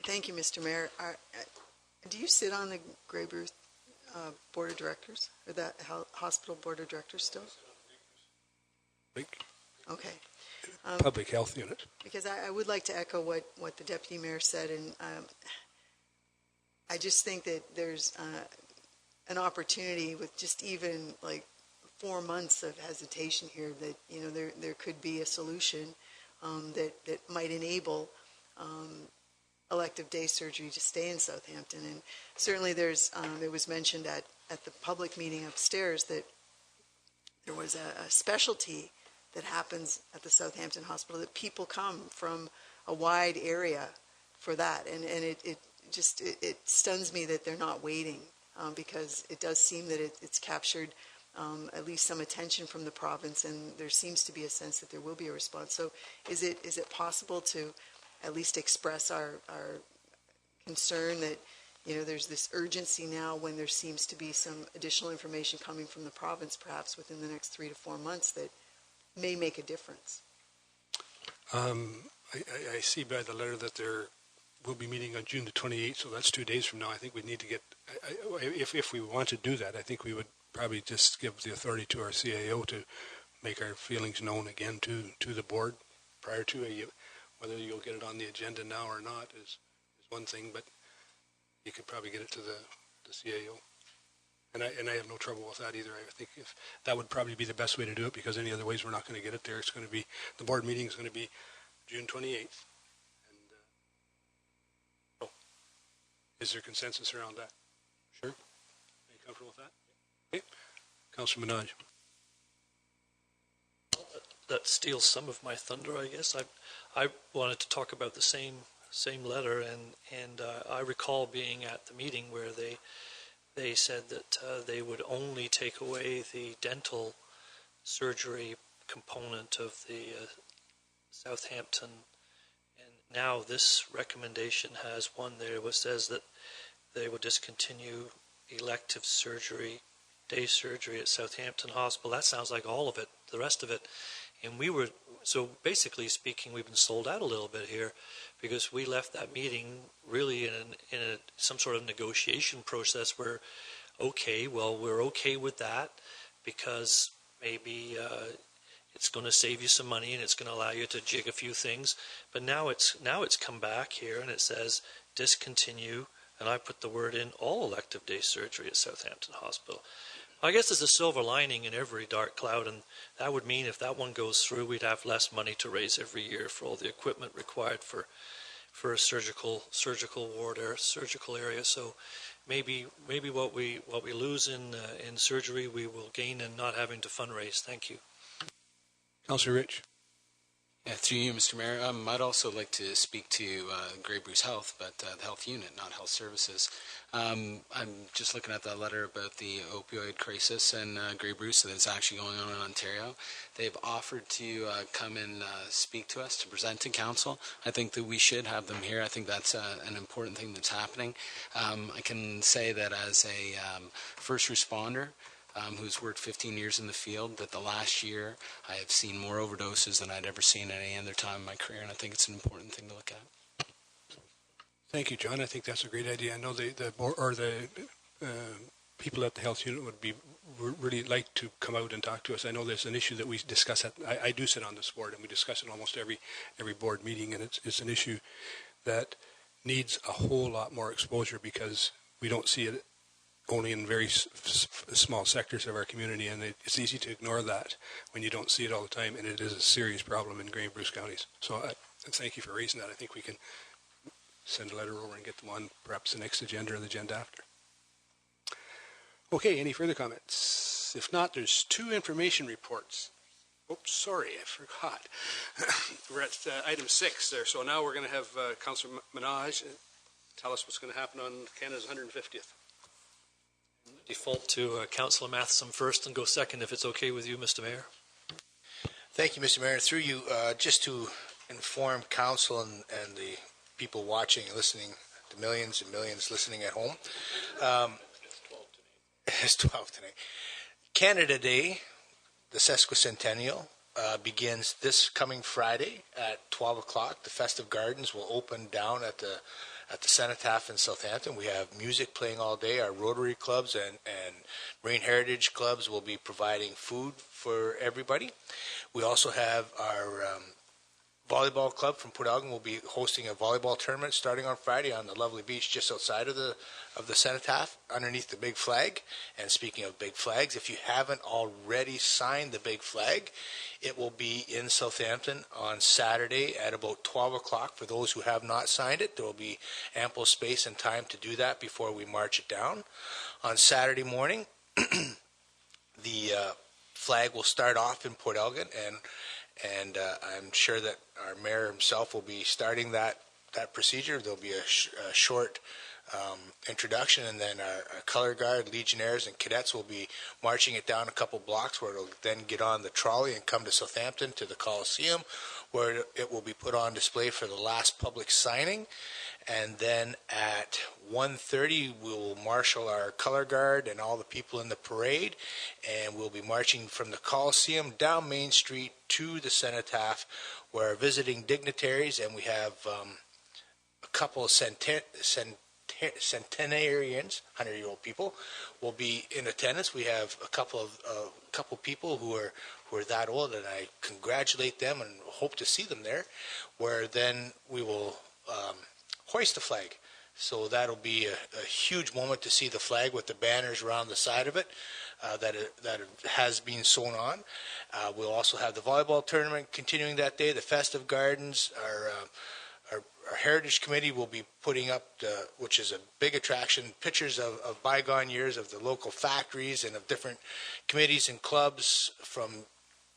[SPEAKER 8] Thank you, Mr. Mayor. Do you sit on the Grey Bruce Board of Directors, or that hospital Board of Directors still? Okay.
[SPEAKER 1] Public Health Unit.
[SPEAKER 8] Because I would like to echo what the Deputy Mayor said, and I just think that there's an opportunity with just even like 4 months of hesitation here, that there could be a solution that might enable elective day surgery to stay in Southampton. And certainly it was mentioned at the public meeting upstairs that there was a specialty that happens at the Southampton Hospital, that people come from a wide area for that, and it stuns me that they're not waiting, because it does seem that it's captured at least some attention from the province, and there seems to be a sense that there will be a response. So is it possible to at least express our concern that there's this urgency now, when there seems to be some additional information coming from the province, perhaps within the next 3 to 4 months, that may make a difference?
[SPEAKER 1] I see by the letter that we'll be meeting on June the 28th, so that's 2 days from now. I think we need to get, if we want to do that, I think we would probably just give the authority to our CAO to make our feelings known again to the board prior to whether you'll get it on the agenda now or not is one thing, but you could probably get it to the CAO. And I have no trouble with that either. I think if that would probably be the best way to do it, because any other ways we're not going to get it there. It's going to be, the board meeting is going to be June 28th. And is there consensus around that? Sure. Are you comfortable with that? Okay. Councillor Minaj.
[SPEAKER 3] That steals some of my thunder, I guess. I wanted to talk about the same letter, and I recall being at the meeting where they said that they would only take away the dental surgery component of the Southampton. And now this recommendation has one there which says that they will discontinue elective surgery, day surgery at Southampton Hospital. That sounds like all of it, the rest of it. And so basically speaking, we've been sold out a little bit here, because we left that meeting really in some sort of negotiation process where, okay, well, we're okay with that because maybe it's going to save you some money and it's going to allow you to jig a few things. But now it's come back here and it says discontinue, and I put the word in, all elective day surgery at Southampton Hospital. I guess there's a silver lining in every dark cloud, and that would mean if that one goes through, we'd have less money to raise every year for all the equipment required for a surgical ward or surgical area. So maybe what we lose in surgery, we will gain in not having to fundraise. Thank you.
[SPEAKER 1] Councillor Rich.
[SPEAKER 12] Yeah, through you, Mr. Mayor. I'd also like to speak to Grey Bruce Health, but the health unit, not health services. I'm just looking at that letter about the opioid crisis in Grey Bruce that is actually going on in Ontario. They've offered to come and speak to us, to present to council. I think that we should have them here. I think that's an important thing that's happening. I can say that as a first responder, who's worked 15 years in the field, that the last year I have seen more overdoses than I'd ever seen at any other time in my career, and I think it's an important thing to look at.
[SPEAKER 1] Thank you, John. I think that's a great idea. I know the people at the health unit would really like to come out and talk to us. I know there's an issue that we discuss I do sit on this board, and we discuss it almost every board meeting, and it's an issue that needs a whole lot more exposure because we don't see it only in very small sectors of our community, and it's easy to ignore that when you don't see it all the time, and it is a serious problem in Grey and Bruce counties. So thank you for raising that. I think we can send a letter over and get them on perhaps the next agenda or the agenda after. Okay, any further comments? If not, there's 2 information reports. Oops, sorry, I forgot. We're at item 6 there, so now we're going to have Councillor Minaj tell us what's going to happen on Canada's 150th.
[SPEAKER 3] Default to Councillor Matheson first and go second, if it's okay with you, Mr. Mayor.
[SPEAKER 13] Thank you, Mr. Mayor. Through you, just to inform council and the people watching and listening, the millions and millions listening at home. It's 12 tonight. Canada Day, the sesquicentennial, begins this coming Friday at 12 o'clock. The Festive Gardens will open down at the Cenotaph in Southampton. We have music playing all day. Our Rotary clubs and Marine Heritage clubs will be providing food for everybody. We also have our volleyball club from Port Elgin will be hosting a volleyball tournament starting on Friday on the lovely beach just outside of the Cenotaph underneath the big flag. And speaking of big flags, if you haven't already signed the big flag, it will be in Southampton on Saturday at about 12 o'clock. For those who have not signed it, there will be ample space and time to do that before we march it down. On Saturday morning, the flag will start off in Port Elgin, and I'm sure that our mayor himself will be starting that procedure. There'll be a short introduction, and then our color guard, legionnaires, and cadets will be marching it down a couple blocks, where it'll then get on the trolley and come to Southampton to the Coliseum, where it will be put on display for the last public signing. And then at 1:30, we will marshal our color guard and all the people in the parade, and we'll be marching from the Coliseum down Main Street to the Cenotaph, where visiting dignitaries, and we have a couple of centenarians, 100-year-old people, will be in attendance. We have a couple people who are that old, and I congratulate them and hope to see them there, where then we will hoist the flag. So that'll be a huge moment to see the flag with the banners around the side of it that has been sewn on. We'll also have the volleyball tournament continuing that day, the Festive Gardens. Our Heritage Committee will be putting up, which is a big attraction, pictures of bygone years of the local factories and of different committees and clubs from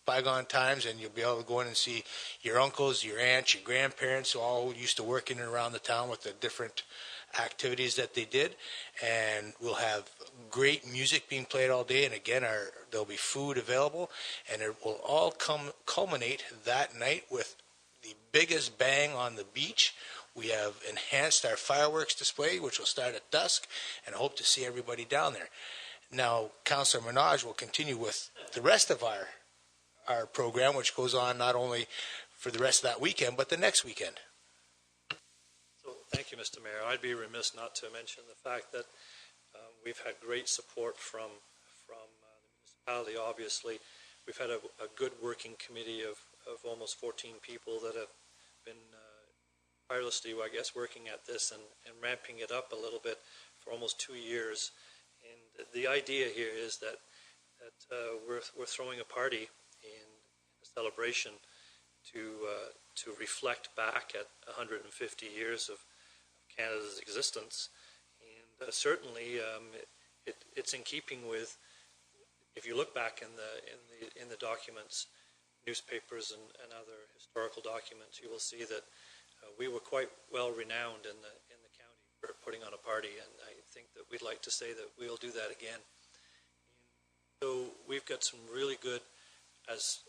[SPEAKER 13] bygone times, and you'll be able to go in and see your uncles, your aunts, your grandparents, who all used to work in and around the town with the different activities that they did. And we'll have great music being played all day, and again, there'll be food available, and it will all culminate that night with the biggest bang on the beach. We have enhanced our fireworks display, which will start at dusk, and I hope to see everybody down there. Now, Councillor Minaj will continue with the rest of our program, which goes on not only for the rest of that weekend, but the next weekend.
[SPEAKER 3] So, thank you, Mr. Mayor. I'd be remiss not to mention the fact that we've had great support from the municipality, obviously. We've had a good working committee of almost 14 people that have been tirelessly, I guess, working at this and ramping it up a little bit for almost 2 years. And the idea here is that we're throwing a party in a celebration to reflect back at 150 years of Canada's existence. And certainly it's in keeping with, if you look back in the documents, newspapers and other historical documents, you will see that we were quite well renowned in the county for putting on a party, and I think that we'd like to say that we'll do that again. So we've got some really good, as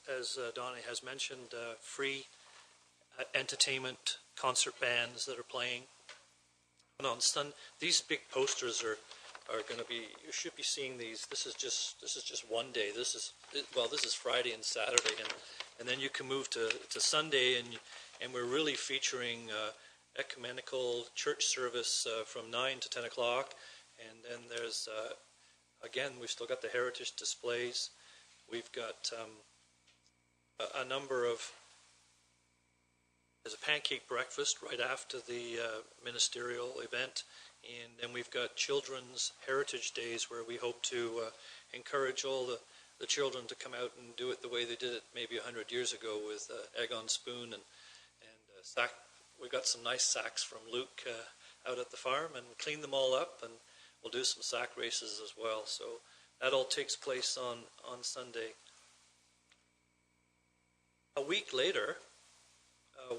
[SPEAKER 3] Donnie has mentioned, free entertainment concert bands that are playing. And on Sunday, these big posters are going to be. You should be seeing these. This is just one day. This is Friday and Saturday, and then you can move to Sunday, and we're really featuring ecumenical church service from 9 to 10 o'clock, and then there's again, we've still got the heritage displays. We've got a number of. There's a pancake breakfast right after the ministerial event, and then we've got Children's Heritage Days, where we hope to encourage all the children to come out and do it the way they did it maybe 100 years ago with egg on spoon and sack. We've got some nice sacks from Luke out at the farm, and clean them all up, and we'll do some sack races as well. So that all takes place on Sunday. A week later,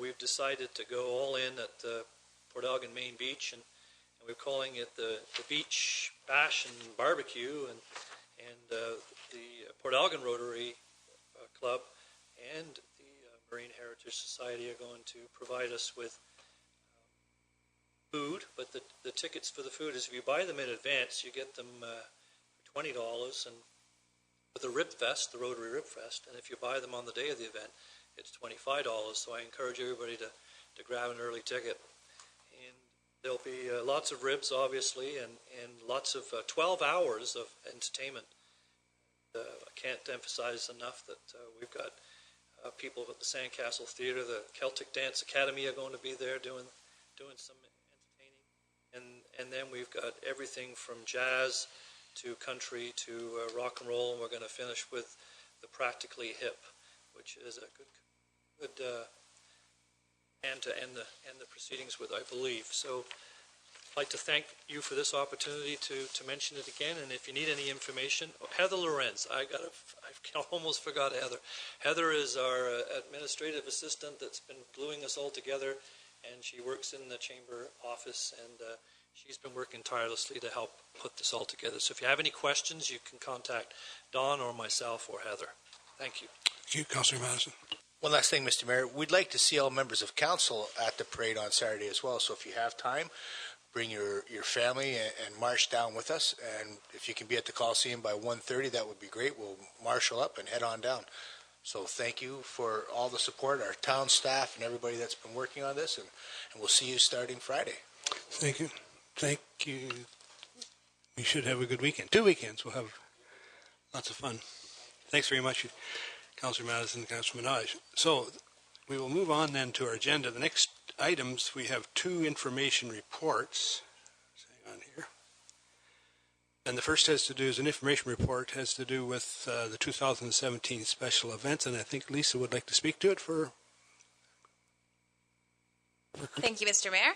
[SPEAKER 3] we've decided to go all in at Port Elgin Main Beach, and we're calling it the Beach Bash and Barbecue, and the Port Elgin Rotary Club and the Marine Heritage Society are going to provide us with food, but the tickets for the food is, if you buy them in advance, you get them for $20, and with a rib fest, the Rotary Rib Fest, and if you buy them on the day of the event, it's $25, so I encourage everybody to grab an early ticket. And there'll be lots of ribs, obviously, and lots of 12 hours of entertainment. I can't emphasize enough that we've got people at the Sandcastle Theatre, the Celtic Dance Academy are going to be there doing some entertaining. And then we've got everything from jazz to country to rock and roll, and we're going to finish with the Practically Hip, which is a good and to end the proceedings with, I believe. So I'd like to thank you for this opportunity to mention it again. And if you need any information, Heather Lorenz, I almost forgot Heather. Heather is our administrative assistant that's been gluing us all together, and she works in the chamber office, and she's been working tirelessly to help put this all together. So if you have any questions, you can contact Don or myself or Heather. Thank you.
[SPEAKER 1] Thank you, Councillor Madison.
[SPEAKER 13] One last thing, Mr. Mayor. We'd like to see all members of council at the parade on Saturday as well. So if you have time, bring your family and march down with us. And if you can be at the Coliseum by 1:30, that would be great. We'll marshal up and head on down. So thank you for all the support, our town staff and everybody that's been working on this. And we'll see you starting Friday.
[SPEAKER 1] Thank you. Thank you. We should have a good weekend. 2 weekends. We'll have lots of fun. Thanks very much, Councillor Madison and Councillor Minaj. So we will move on then to our agenda. The next items, we have 2 information reports. Hang on here. And the first has to do, is an information report, has to do with the 2017 special events, and I think Lisa would like to speak to it for...
[SPEAKER 15] Thank you, Mr. Mayor.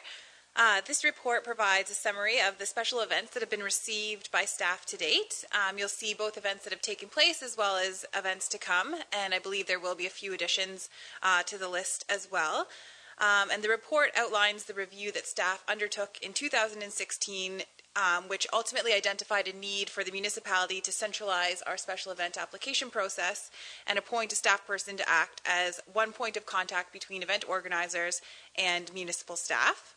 [SPEAKER 15] This report provides a summary of the special events that have been received by staff to date. You'll see both events that have taken place as well as events to come, and I believe there will be a few additions to the list as well. And the report outlines the review that staff undertook in 2016, which ultimately identified a need for the municipality to centralize our special event application process and appoint a staff person to act as one point of contact between event organizers and municipal staff.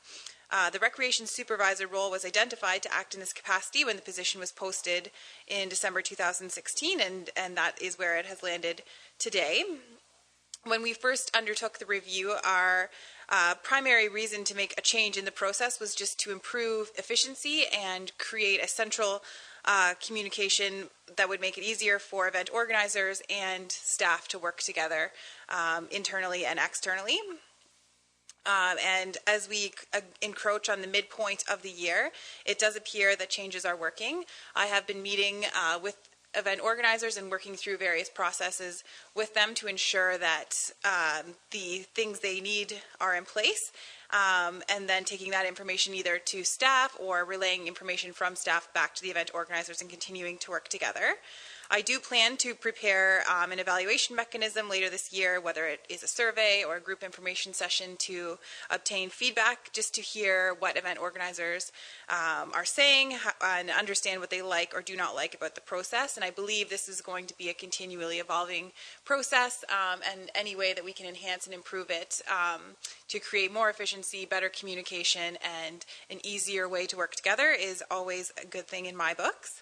[SPEAKER 15] The recreation supervisor role was identified to act in this capacity when the position was posted in December 2016, and that is where it has landed today. When we first undertook the review, our primary reason to make a change in the process was just to improve efficiency and create a central communication that would make it easier for event organizers and staff to work together internally and externally. And as we encroach on the midpoint of the year, it does appear that changes are working. I have been meeting with event organizers and working through various processes with them to ensure that the things they need are in place, and then taking that information either to staff or relaying information from staff back to the event organizers and continuing to work together. I do plan to prepare an evaluation mechanism later this year, whether it is a survey or a group information session, to obtain feedback, just to hear what event organizers are saying and understand what they like or do not like about the process. And I believe this is going to be a continually evolving process, and any way that we can enhance and improve it to create more efficiency, better communication, and an easier way to work together is always a good thing in my books.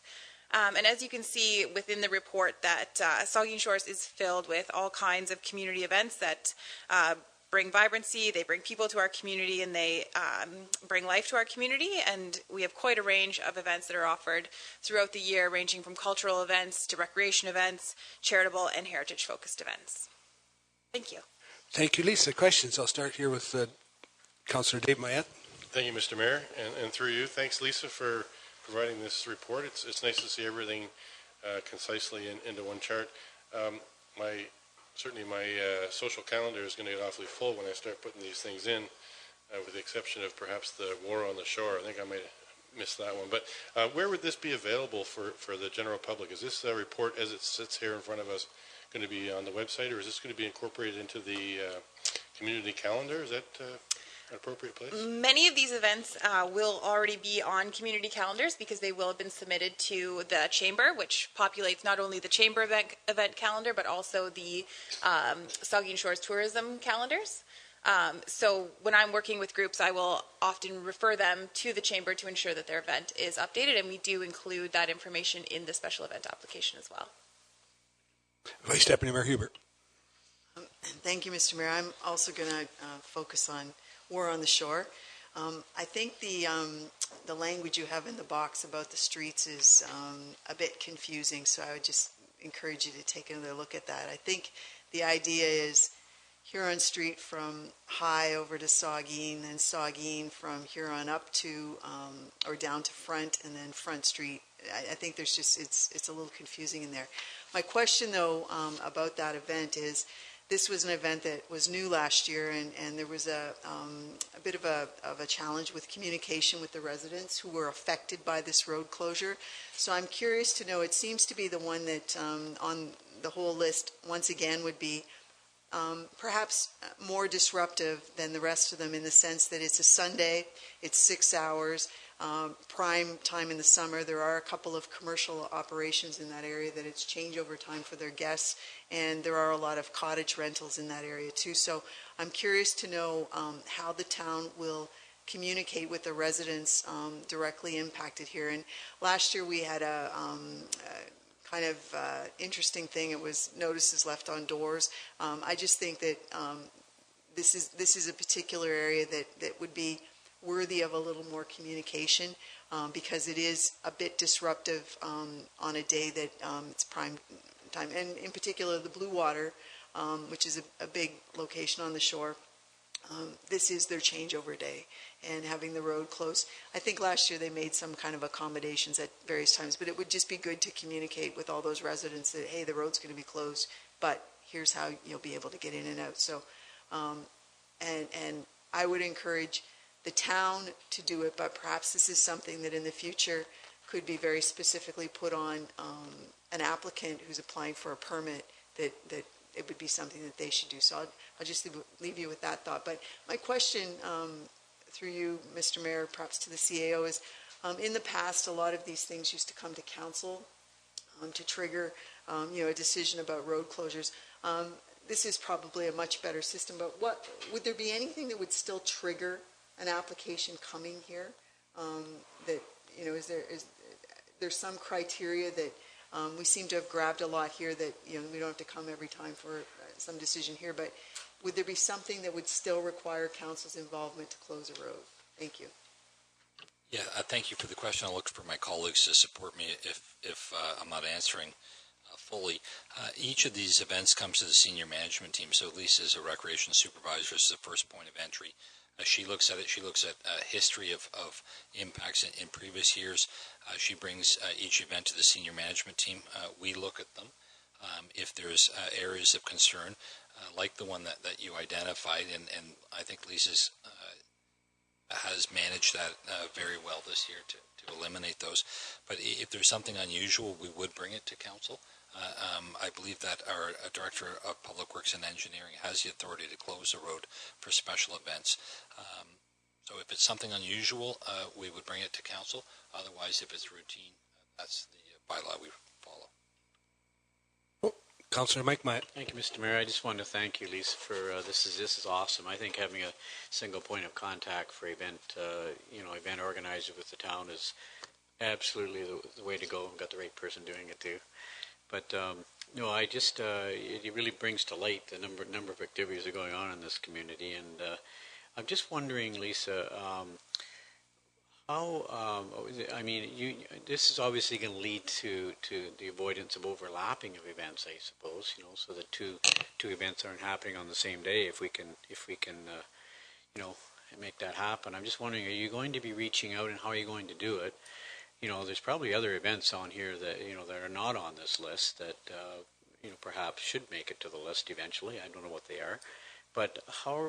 [SPEAKER 15] And as you can see within the report, that Saugeen Shores is filled with all kinds of community events that bring vibrancy, they bring people to our community, and they bring life to our community. And we have quite a range of events that are offered throughout the year, ranging from cultural events to recreation events, charitable and heritage-focused events. Thank you.
[SPEAKER 1] Thank you, Lisa. Questions? I'll start here with Councillor Dave Mayette.
[SPEAKER 5] Thank you, Mr. Mayor, and through you, thanks, Lisa, for providing this report. It's nice to see everything concisely into one chart. Certainly my social calendar is going to get awfully full when I start putting these things in, with the exception of perhaps the war on the shore. I think I might have missed that one. But where would this be available for the general public? Is this report, as it sits here in front of us, going to be on the website, or is this going to be incorporated into the community calendar? Is that an appropriate place?
[SPEAKER 15] Many of these events will already be on community calendars because they will have been submitted to the Chamber, which populates not only the Chamber event calendar, but also the Saugeen Shores tourism calendars. So when I'm working with groups, I will often refer them to the Chamber to ensure that their event is updated, and we do include that information in the special event application as well.
[SPEAKER 1] Vice Deputy Mayor Hubert.
[SPEAKER 8] Thank you, Mr. Mayor. I'm also going to focus on War on the Shore. I think the language you have in the box about the streets is a bit confusing, so I would just encourage you to take another look at that. I think the idea is Huron Street from High over to Saugeen, and Saugeen from Huron up to or down to Front, and then Front Street. I think there's just it's a little confusing in there. My question, though, about that event is, this was an event that was new last year, and there was a bit of a challenge with communication with the residents who were affected by this road closure. So I'm curious to know, it seems to be the one that on the whole list, once again, would be perhaps more disruptive than the rest of them, in the sense that it's a Sunday, it's 6 hours, prime time in the summer. There are a couple of commercial operations in that area that it's changeover time for their guests, and there are a lot of cottage rentals in that area too. So I'm curious to know how the town will communicate with the residents directly impacted here. And last year we had a kind of interesting thing. It was notices left on doors. I just think that this is a particular area that would be worthy of a little more communication, because it is a bit disruptive on a day that it's prime time. And in particular, the Blue Water, which is a big location on the shore, this is their changeover day, and having the road closed. I think last year they made some kind of accommodations at various times, but it would just be good to communicate with all those residents that, hey, the road's going to be closed, but here's how you'll be able to get in and out. So, and I would encourage the town to do it, but perhaps this is something that in the future could be very specifically put on an applicant who's applying for a permit, that it would be something that they should do. So I'll just leave you with that thought. But my question through you, Mr. Mayor, perhaps to the CAO, is in the past, a lot of these things used to come to council to trigger a decision about road closures. This is probably a much better system, but would there be anything that would still trigger an application coming here? That, is there some criteria that we seem to have grabbed a lot here that, we don't have to come every time for some decision here, but would there be something that would still require council's involvement to close a road? Thank you.
[SPEAKER 14] Yeah, thank you for the question. I'll look for my colleagues to support me if I'm not answering fully. Each of these events comes to the senior management team. So Lisa is a recreation supervisor. This is the first point of entry. She looks at it. She looks at history of impacts in previous years. She brings each event to the senior management team. We look at them. If there's areas of concern, like the one that you identified, and I think Lisa's has managed that very well this year to eliminate those. But if there's something unusual, we would bring it to council. I believe that our Director of Public Works and Engineering has the authority to close the road for special events. So if it's something unusual, we would bring it to council. Otherwise, if it's routine, that's the bylaw we follow.
[SPEAKER 1] Councillor Mike Myatt.
[SPEAKER 10] Thank you, Mr. Mayor. I just wanted to thank you, Lisa, for this is awesome. I think having a single point of contact for event organizer with the town is absolutely the way to go. We've got the right person doing it too. But I just it really brings to light the number of activities that are going on in this community, and I'm just wondering, Lisa, how this is obviously going to lead to the avoidance of overlapping of events, I suppose. So that two events aren't happening on the same day. If we can make that happen. I'm just wondering, are you going to be reaching out, and how are you going to do it? There's probably other events on here that that are not on this list that perhaps should make it to the list eventually. I don't know what they are, but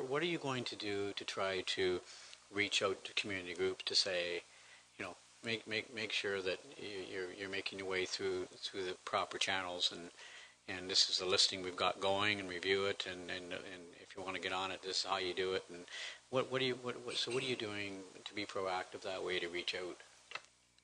[SPEAKER 10] what are you going to do to try to reach out to community groups to say, make sure that you're making your way through the proper channels, and this is the listing we've got going, and review it, and if you want to get on it, this is how you do it, and what are you doing to be proactive that way to reach out?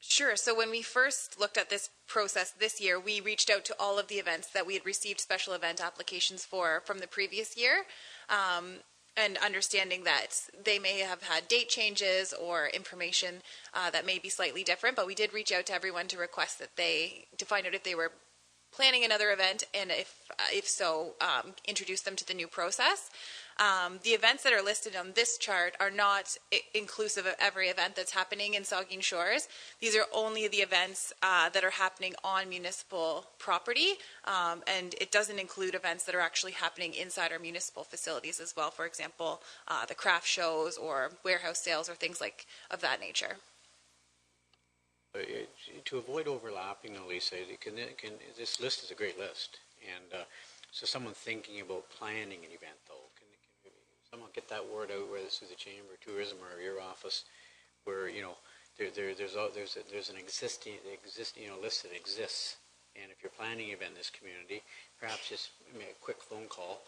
[SPEAKER 15] Sure. So when we first looked at this process this year, we reached out to all of the events that we had received special event applications for from the previous year, and understanding that they may have had date changes or information that may be slightly different, but we did reach out to everyone to request that to find out if they were planning another event, and if so, introduce them to the new process. The events that are listed on this chart are not inclusive of every event that's happening in Saugeen Shores. These are only the events that are happening on municipal property, and it doesn't include events that are actually happening inside our municipal facilities as well. For example, the craft shows or warehouse sales or things of that nature.
[SPEAKER 10] To avoid overlapping, Lisa, this list is a great list, and so someone thinking about planning an event, though, can someone get that word out, whether it's through the Chamber of Tourism or your office, where there's an existing list that exists, and if you're planning an event in this community, perhaps just make a quick phone call,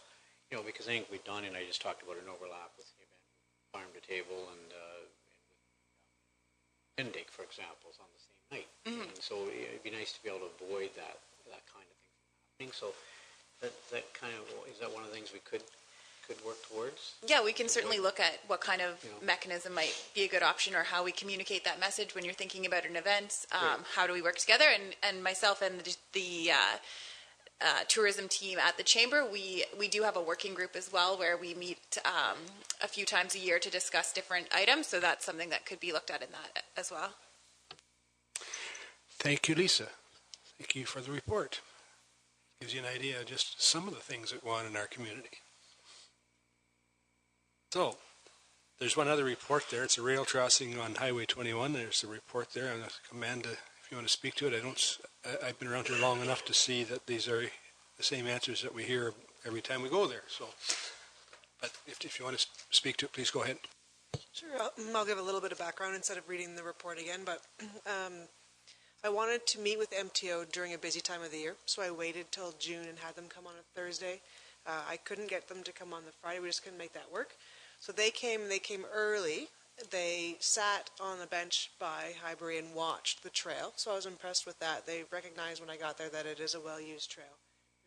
[SPEAKER 10] because I think Donnie and I just talked about an overlap with the event, Farm to Table and Pindig, for example, is on the same night. Mm-hmm. And so it'd be nice to be able to avoid that kind of thing from happening. So is that one of the things we could work towards?
[SPEAKER 15] Yeah, we can certainly look at what kind of mechanism might be a good option, or how we communicate that message when you're thinking about an event. How do we work together? And myself and the tourism team at the Chamber, we do have a working group as well, where we meet a few times a year to discuss different items. So that's something that could be looked at in that as well.
[SPEAKER 1] Thank you, Lisa. Thank you for the report. Gives you an idea of just some of the things that go on in our community. So, there's one other report there. It's a rail crossing on Highway 21. There's a report there. I'm going to command if you want to speak to it. I've been around here long enough to see that these are the same answers that we hear every time we go there. So, but if you want to speak to it, please go ahead.
[SPEAKER 16] Sure, I'll give a little bit of background instead of reading the report again, but I wanted to meet with MTO during a busy time of the year, so I waited till June and had them come on a Thursday. I couldn't get them to come on the Friday, we just couldn't make that work. So they came early. They sat on the bench by Highbury and watched the trail, so I was impressed with that. They recognized when I got there that it is a well-used trail.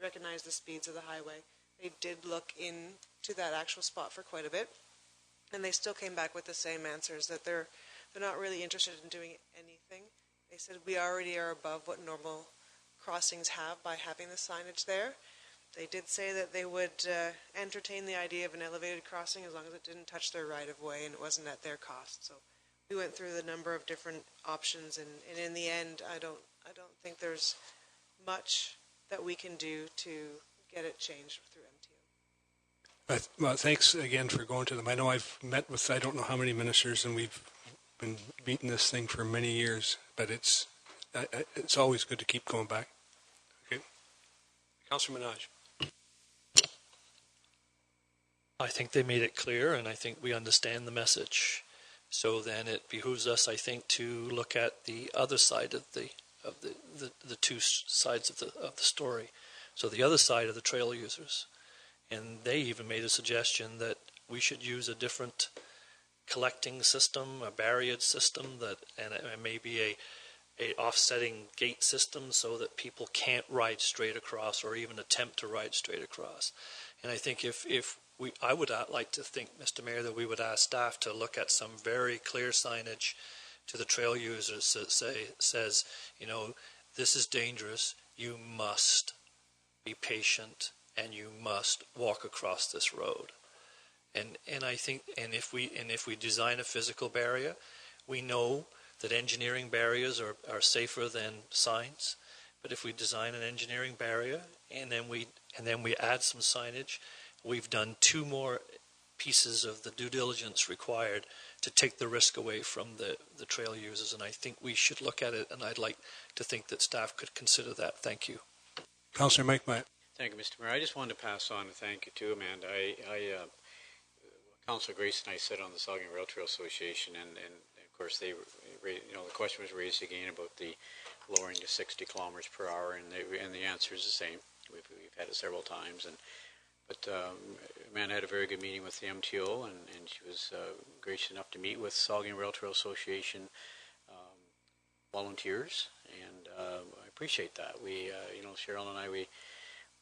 [SPEAKER 16] They recognized the speeds of the highway. They did look into that actual spot for quite a bit, and they still came back with the same answers, that they're not really interested in doing anything. They said we already are above what normal crossings have by having the signage there. They did say that they would entertain the idea of an elevated crossing as long as it didn't touch their right-of-way and it wasn't at their cost. So we went through the number of different options, and in the end, I don't think there's much that we can do to get it changed through MTO.
[SPEAKER 1] Well, thanks again for going to them. I know I've met with I don't know how many ministers, and we've been beating this thing for many years, but it's always good to keep going back. Okay. Councillor Minaj.
[SPEAKER 3] I think they made it clear, and I think we understand the message. So then it behooves us, I think, to look at the other side of the two sides of the story. So the other side of the trail users, and they even made a suggestion that we should use a different collecting system, a barriered system, and maybe a offsetting gate system so that people can't ride straight across or even attempt to ride straight across. And I think I would like to think, Mr. Mayor, that we would ask staff to look at some very clear signage to the trail users that says, this is dangerous, you must be patient, and you must walk across this road. And I think, if we design a physical barrier, we know that engineering barriers are safer than signs. But if we design an engineering barrier and then we add some signage, we've done 2 more pieces of the due diligence required to take the risk away from the trail users. And I think we should look at it, and I'd like to think that staff could consider that. Thank you.
[SPEAKER 1] Councillor Mike Myatt.
[SPEAKER 10] Thank you, Mr. Mayor. I just wanted to pass on a thank you to Amanda. Councillor Grace and I sit on the Saugeen Rail Trail Association, and of course the question was raised again about the lowering to 60 kilometers per hour, and the answer is the same. We've had it several times, but Amanda had a very good meeting with the MTO, and she was gracious enough to meet with Saugeen Rail Trail Association volunteers, and I appreciate that. We, Cheryl and I,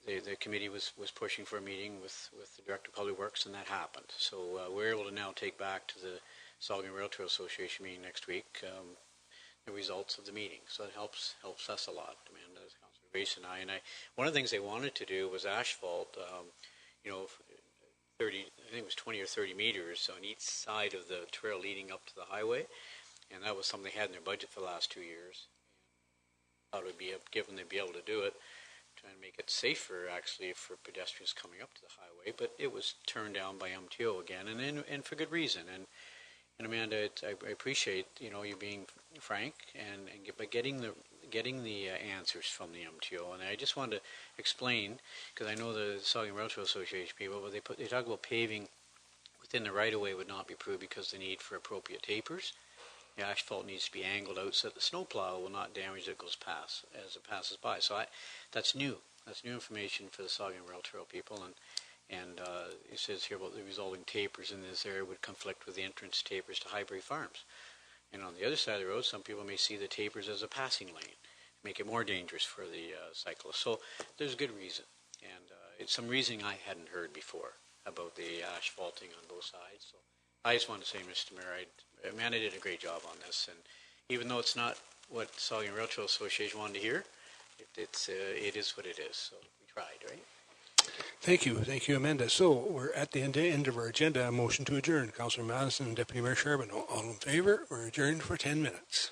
[SPEAKER 10] the committee was pushing for a meeting with the Director of Public Works, and that happened. So we're able to now take back to the Saugeen Rail Trail Association meeting next week the results of the meeting. So it helps us a lot, Amanda, Councillor Grace and I. And one of the things they wanted to do was asphalt, 30, I think it was 20 or 30 meters on each side of the trail leading up to the highway. And that was something they had in their budget for the last 2 years. Thought it would be given they'd be able to do it, trying to make it safer actually for pedestrians coming up to the highway, but it was turned down by MTO again, and for good reason. And Amanda, I appreciate you being frank but getting the answers from the MTO. And I just wanted to explain, because I know the Saugeen Rail Trail Association people, but they talk about paving within the right of way would not be approved because of the need for appropriate tapers. The asphalt needs to be angled out so that the snowplow will not damage it as it passes by. So that's new. That's new information for the Saugeen Rail Trail people. And it says here about the resulting tapers in this area would conflict with the entrance tapers to Highbury Farms. And on the other side of the road, some people may see the tapers as a passing lane, make it more dangerous for the cyclists. So there's good reason. And it's some reasoning I hadn't heard before about the asphalting on both sides. So I just want to say, Mr. Mayor, Amanda did a great job on this, and even though it's not what Saugeen Rail Trail Association wanted to hear, it is what it is. So we tried, right?
[SPEAKER 1] Thank you, Amanda. So we're at the end of our agenda. A motion to adjourn. Councillor Madison and Deputy Mayor Charbonneau, all in favor? We're adjourned for 10 minutes.